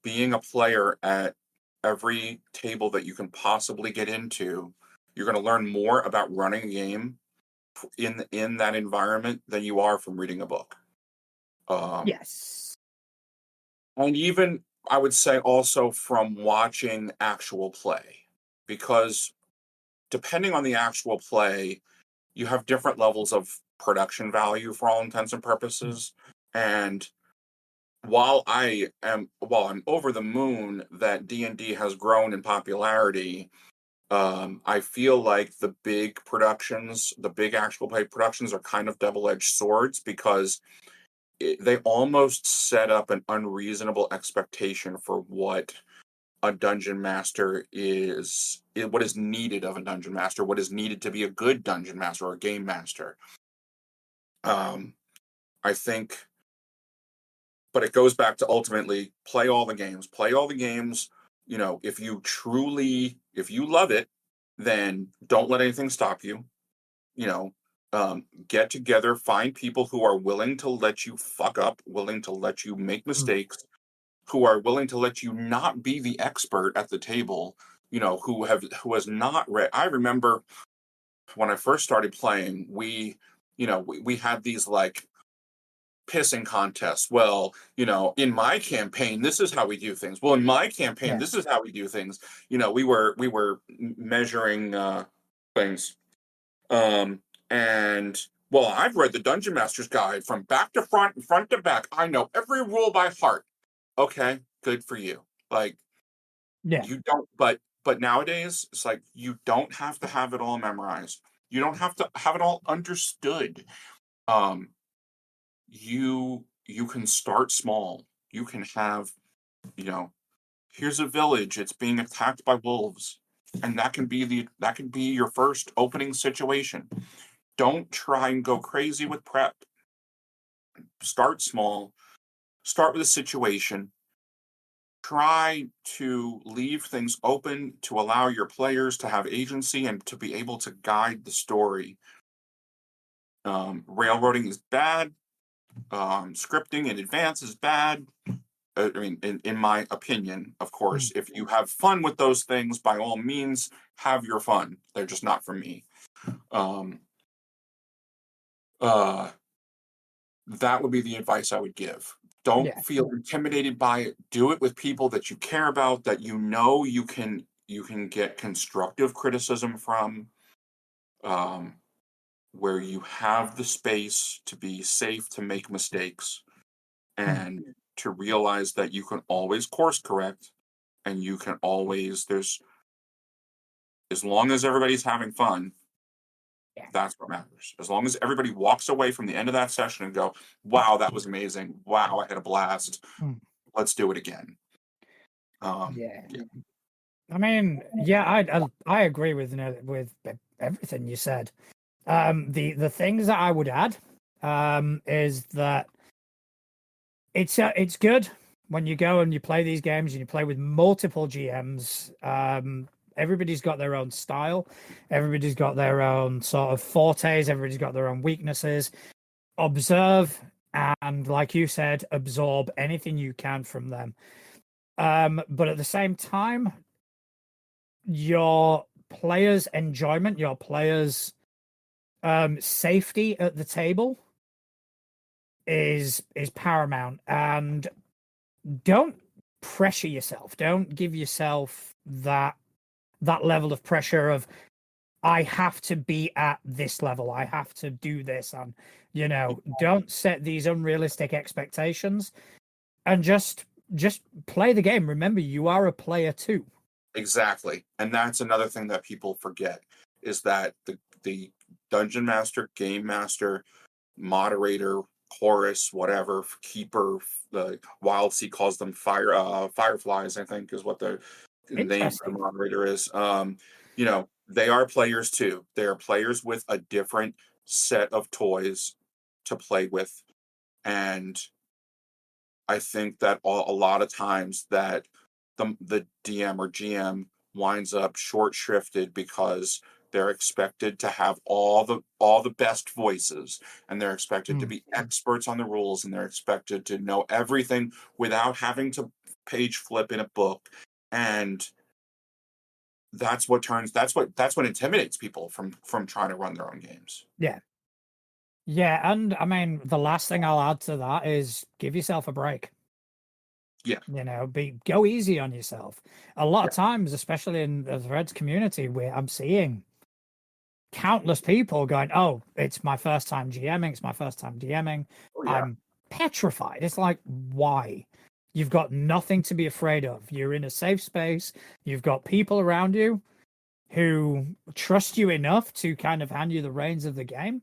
being a player at every table that you can possibly get into. You're going to learn more about running a game in that environment than you are from reading a book. Yes. And even I would say also from watching actual play, because depending on the actual play, you have different levels of production value for all intents and purposes. And while I'm over the moon that D&D has grown in popularity, I feel like the big productions, the big actual play productions, are kind of double-edged swords, because they almost set up an unreasonable expectation for what a dungeon master what is needed of a dungeon master, what is needed to be a good dungeon master or a game master. I think, but it goes back to ultimately play all the games. Play all the games. If you love it, then don't let anything stop you. Get together, find people who are willing to let you fuck up, willing to let you make mistakes, who are willing to let you not be the expert at the table, who has not read. I remember when I first started playing, we had these like pissing contests. Well, in my campaign, this is how we do things. Well, in my campaign, this is how we do things. We were measuring things. And well, I've read the Dungeon Master's Guide from back to front and front to back. I know every rule by heart. Okay, good for you. Like, Yeah. you don't, but nowadays it's like you don't have to have it all memorized. You don't have to have it all understood. Um, you can start small. You can have, you know, here's a village, it's being attacked by wolves. And that can be your first opening situation. Don't try and go crazy with prep. Start small. Start with a situation. Try to leave things open to allow your players to have agency and to be able to guide the story. Railroading is bad. Scripting in advance is bad. I mean, in my opinion, of course. If you have fun with those things, by all means, have your fun. They're just not for me. Um, uh, that would be the advice I would give. Don't feel intimidated by it. Do it with people that you care about, that you can get constructive criticism from, where you have the space to be safe to make mistakes, and to realize that you can always course correct, and you can always as long as everybody's having fun, Yeah. that's what matters. As long as everybody walks away from the end of that session and go, "Wow, that was amazing. Wow, I had a blast. Mm. Let's do it again." Yeah. Yeah. I mean, yeah, I agree with with everything you said. The things that I would add is that it's good when you go and you play these games and you play with multiple GMs. Everybody's got their own style, everybody's got their own sort of fortes, everybody's got their own weaknesses. Observe and, like you said, absorb anything you can from them. But at the same time, your players' enjoyment, your players' safety at the table is paramount. And don't pressure yourself. Don't give yourself that level of pressure of I have to be at this level. I have to do this. And don't set these unrealistic expectations and just play the game. Remember, you are a player too. Exactly. And that's another thing that people forget is that the dungeon master, game master, moderator, chorus, whatever, keeper, the Wild Sea calls them fireflies, I think is what the name for the Interesting. moderator is. They are players too. They are players with a different set of toys to play with. And I think that a lot of times that the DM or GM winds up short shrifted because they're expected to have all the best voices, and they're expected to Mm. be experts on the rules, and they're expected to know everything without having to page flip in a book. And that's what intimidates people from trying to run their own games. Yeah. Yeah, and I mean, the last thing I'll add to that is give yourself a break. Yeah. Go easy on yourself. A lot Yeah. of times, especially in the Threads community, where I'm seeing countless people going, "Oh, it's my first time GMing. It's my first time DMing. Oh yeah. I'm petrified." It's like, why? You've got nothing to be afraid of. You're in a safe space. You've got people around you who trust you enough to kind of hand you the reins of the game.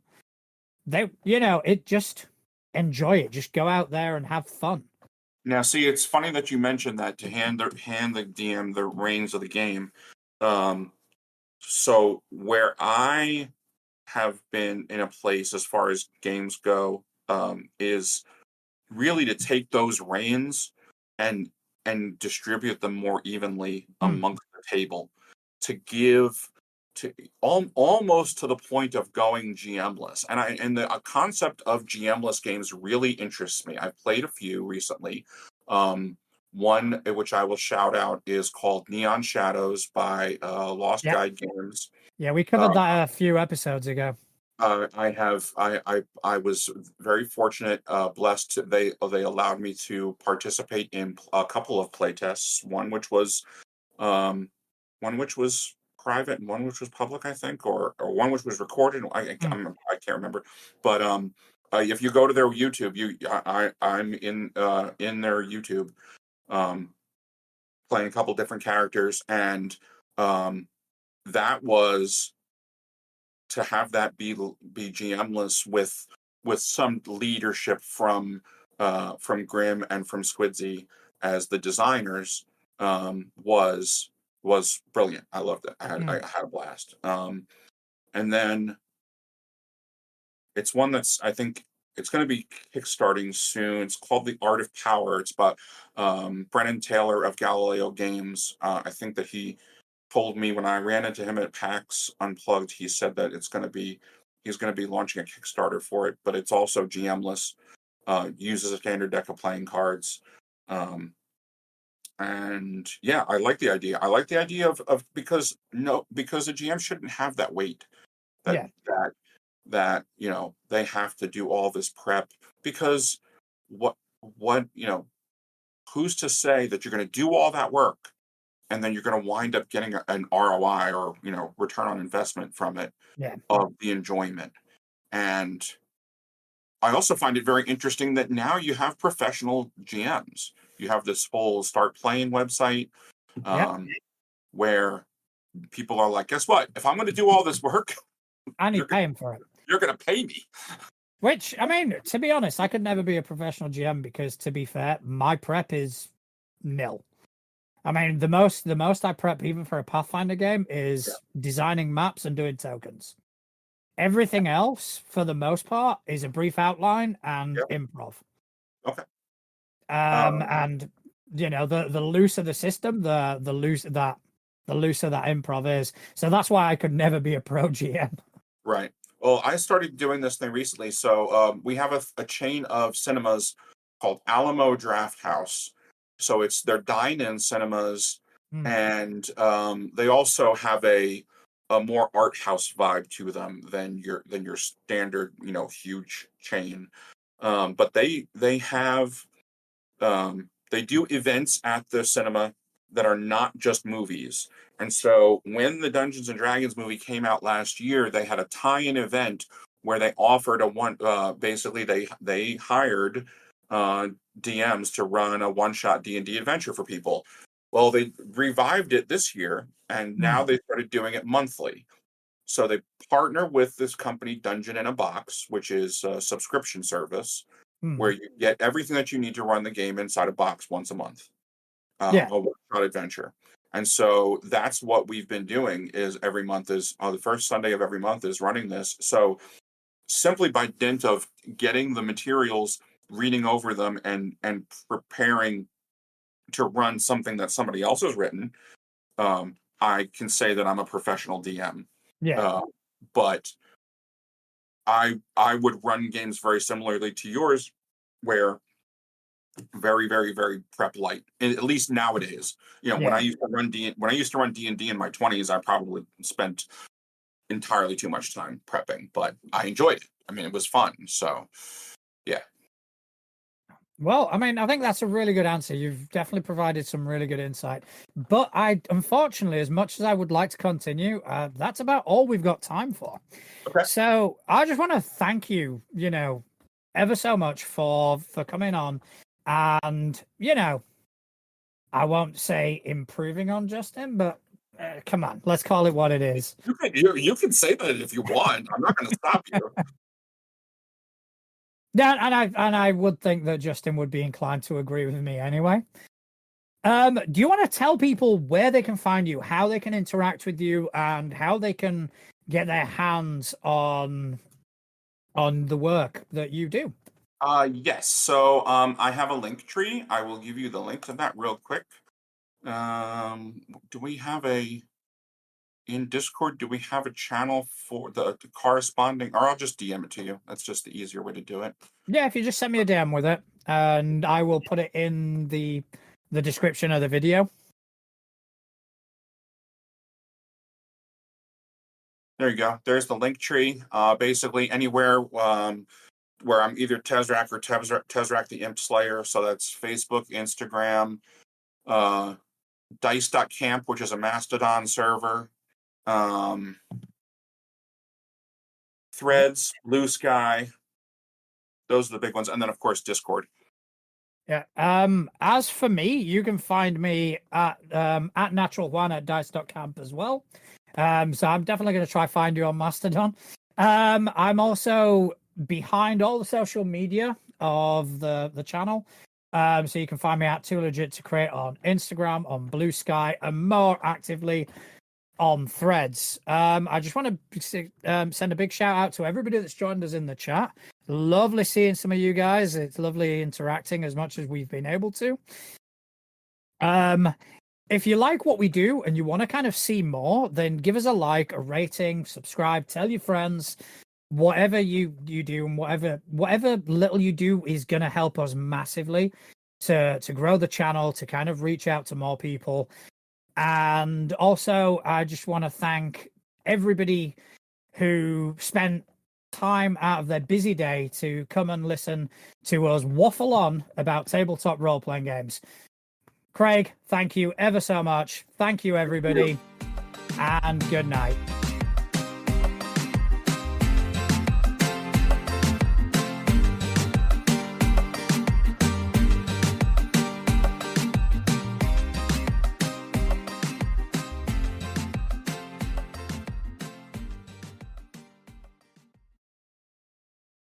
It just enjoy it. Just go out there and have fun. Now, see, it's funny that you mentioned that to hand the DM the reins of the game. Um, so where I have been in a place as far as games go, is really to take those reins and distribute them more evenly Hmm. amongst the table, to give to almost to the point of going GMless. And the concept of GMless games really interests me. I've played a few recently. One which I will shout out is called Neon Shadows by Lost Yeah, Guide Games. yeah, we Uh, covered that a few episodes ago. I was very fortunate, blessed. They allowed me to participate in a couple of play tests. Um, one which was private, and one which was public, I think, or one which was recorded. Hmm. I can't remember. But if you go to their YouTube, I'm in their YouTube, um, playing a couple different characters, and um, that was to have that be GMless with some leadership from Grimm and from Squidsy as the designers, was brilliant. I loved it. I Hmm. had a blast. And then it's one that's, I think it's going to be kickstarting soon. It's called The Art of Power. It's about Brennan Taylor of Galileo Games. I think that he told me when I ran into him at PAX Unplugged, he said that he's going to be launching a Kickstarter for it, but it's also GMless, uses a standard deck of playing cards. Um, and yeah, I like the idea. I like the idea of because no, because the GM shouldn't have that weight that Yeah, that they have to do all this prep, because what who's to say that you're going to do all that work and then you're going to wind up getting an ROI, or return on investment from it, yeah, of the enjoyment. And I also find it very interesting that now you have professional GMs. You have this whole Start Playing website, yep. um, where people are like, guess what? If I'm going to do all this work, I need paying for it. You're going to pay me. Which, I mean, to be honest, I could never be a professional GM because, to be fair, my prep is nil. I mean, the most I prep, even for a Pathfinder game, is designing maps and doing tokens. Everything else, for the most part, is a brief outline and improv. Okay. And you know, the looser the system, the looser that improv is. So that's why I could never be a pro GM. Right. Well, I started doing this thing recently. So we have a chain of cinemas called Alamo Draft House. So it's their dine-in cinemas, and they also have a more art house vibe to them than your standard, you know, huge chain. But they have they do events at the cinema that are not just movies. And so when the Dungeons and Dragons movie came out last year, they had a tie-in event where they offered basically they hired DMs to run a one-shot D&D adventure for people. Well, they revived it this year, and now they started doing it monthly. So they partner with this company, Dungeon in a Box, which is a subscription service where you get everything that you need to run the game inside a box once a month. A one-shot adventure. And so that's what we've been doing is every month is the first Sunday of every month is running this. So simply by dint of getting the materials, reading over them, and preparing to run something that somebody else has written, I can say that I'm a professional DM. But I would run games very similarly to yours, where very, very, very prep light. At least nowadays, you know, when I used to run D&D in my 20s, I probably spent entirely too much time prepping, but I enjoyed it. I mean, it was fun. So, yeah. Well, I mean, I think that's a really good answer. You've definitely provided some really good insight. But unfortunately, as much as I would like to continue, that's about all we've got time for. Okay. So I just want to thank you, you know, ever so much for coming on. And, you know, I won't say improving on Justin, but come on, let's call it what it is. You can say that if you want. I'm not going to stop you. Yeah, and I would think that Justin would be inclined to agree with me anyway. Do you want to tell people where they can find you, how they can interact with you, and how they can get their hands on the work that you do? Yes. So I have a link tree. I will give you the link to that real quick. Do we have in Discord, do we have a channel for the corresponding, or I'll just DM it to you. That's just the easier way to do it. Yeah, if you just send me a DM with it, and I will put it in the description of the video. There you go. There's the link tree. Basically anywhere where I'm either Tezrak or Tezrak the Imp Slayer. So that's Facebook, Instagram, dice.camp, which is a Mastodon server, Threads, Blue Sky. Those are the big ones. And then, of course, Discord. Yeah. As for me, you can find me at Natural One at dice.camp as well. So I'm definitely going to try find you on Mastodon. I'm also behind all the social media of the channel. So you can find me at Too Legit to Create on Instagram, on Blue Sky, and more actively on Threads. I just want to send a big shout out to everybody that's joined us in the chat. Lovely seeing some of you guys. It's lovely interacting as much as we've been able to. If you like what we do and you want to kind of see more, then give us a like, a rating, subscribe, tell your friends. Whatever you do and whatever little you do is going to help us massively to grow the channel, to kind of reach out to more people. And also, I just want to thank everybody who spent time out of their busy day to come and listen to us waffle on about tabletop role-playing games. Craig, thank you ever so much. Thank you, everybody, and good night.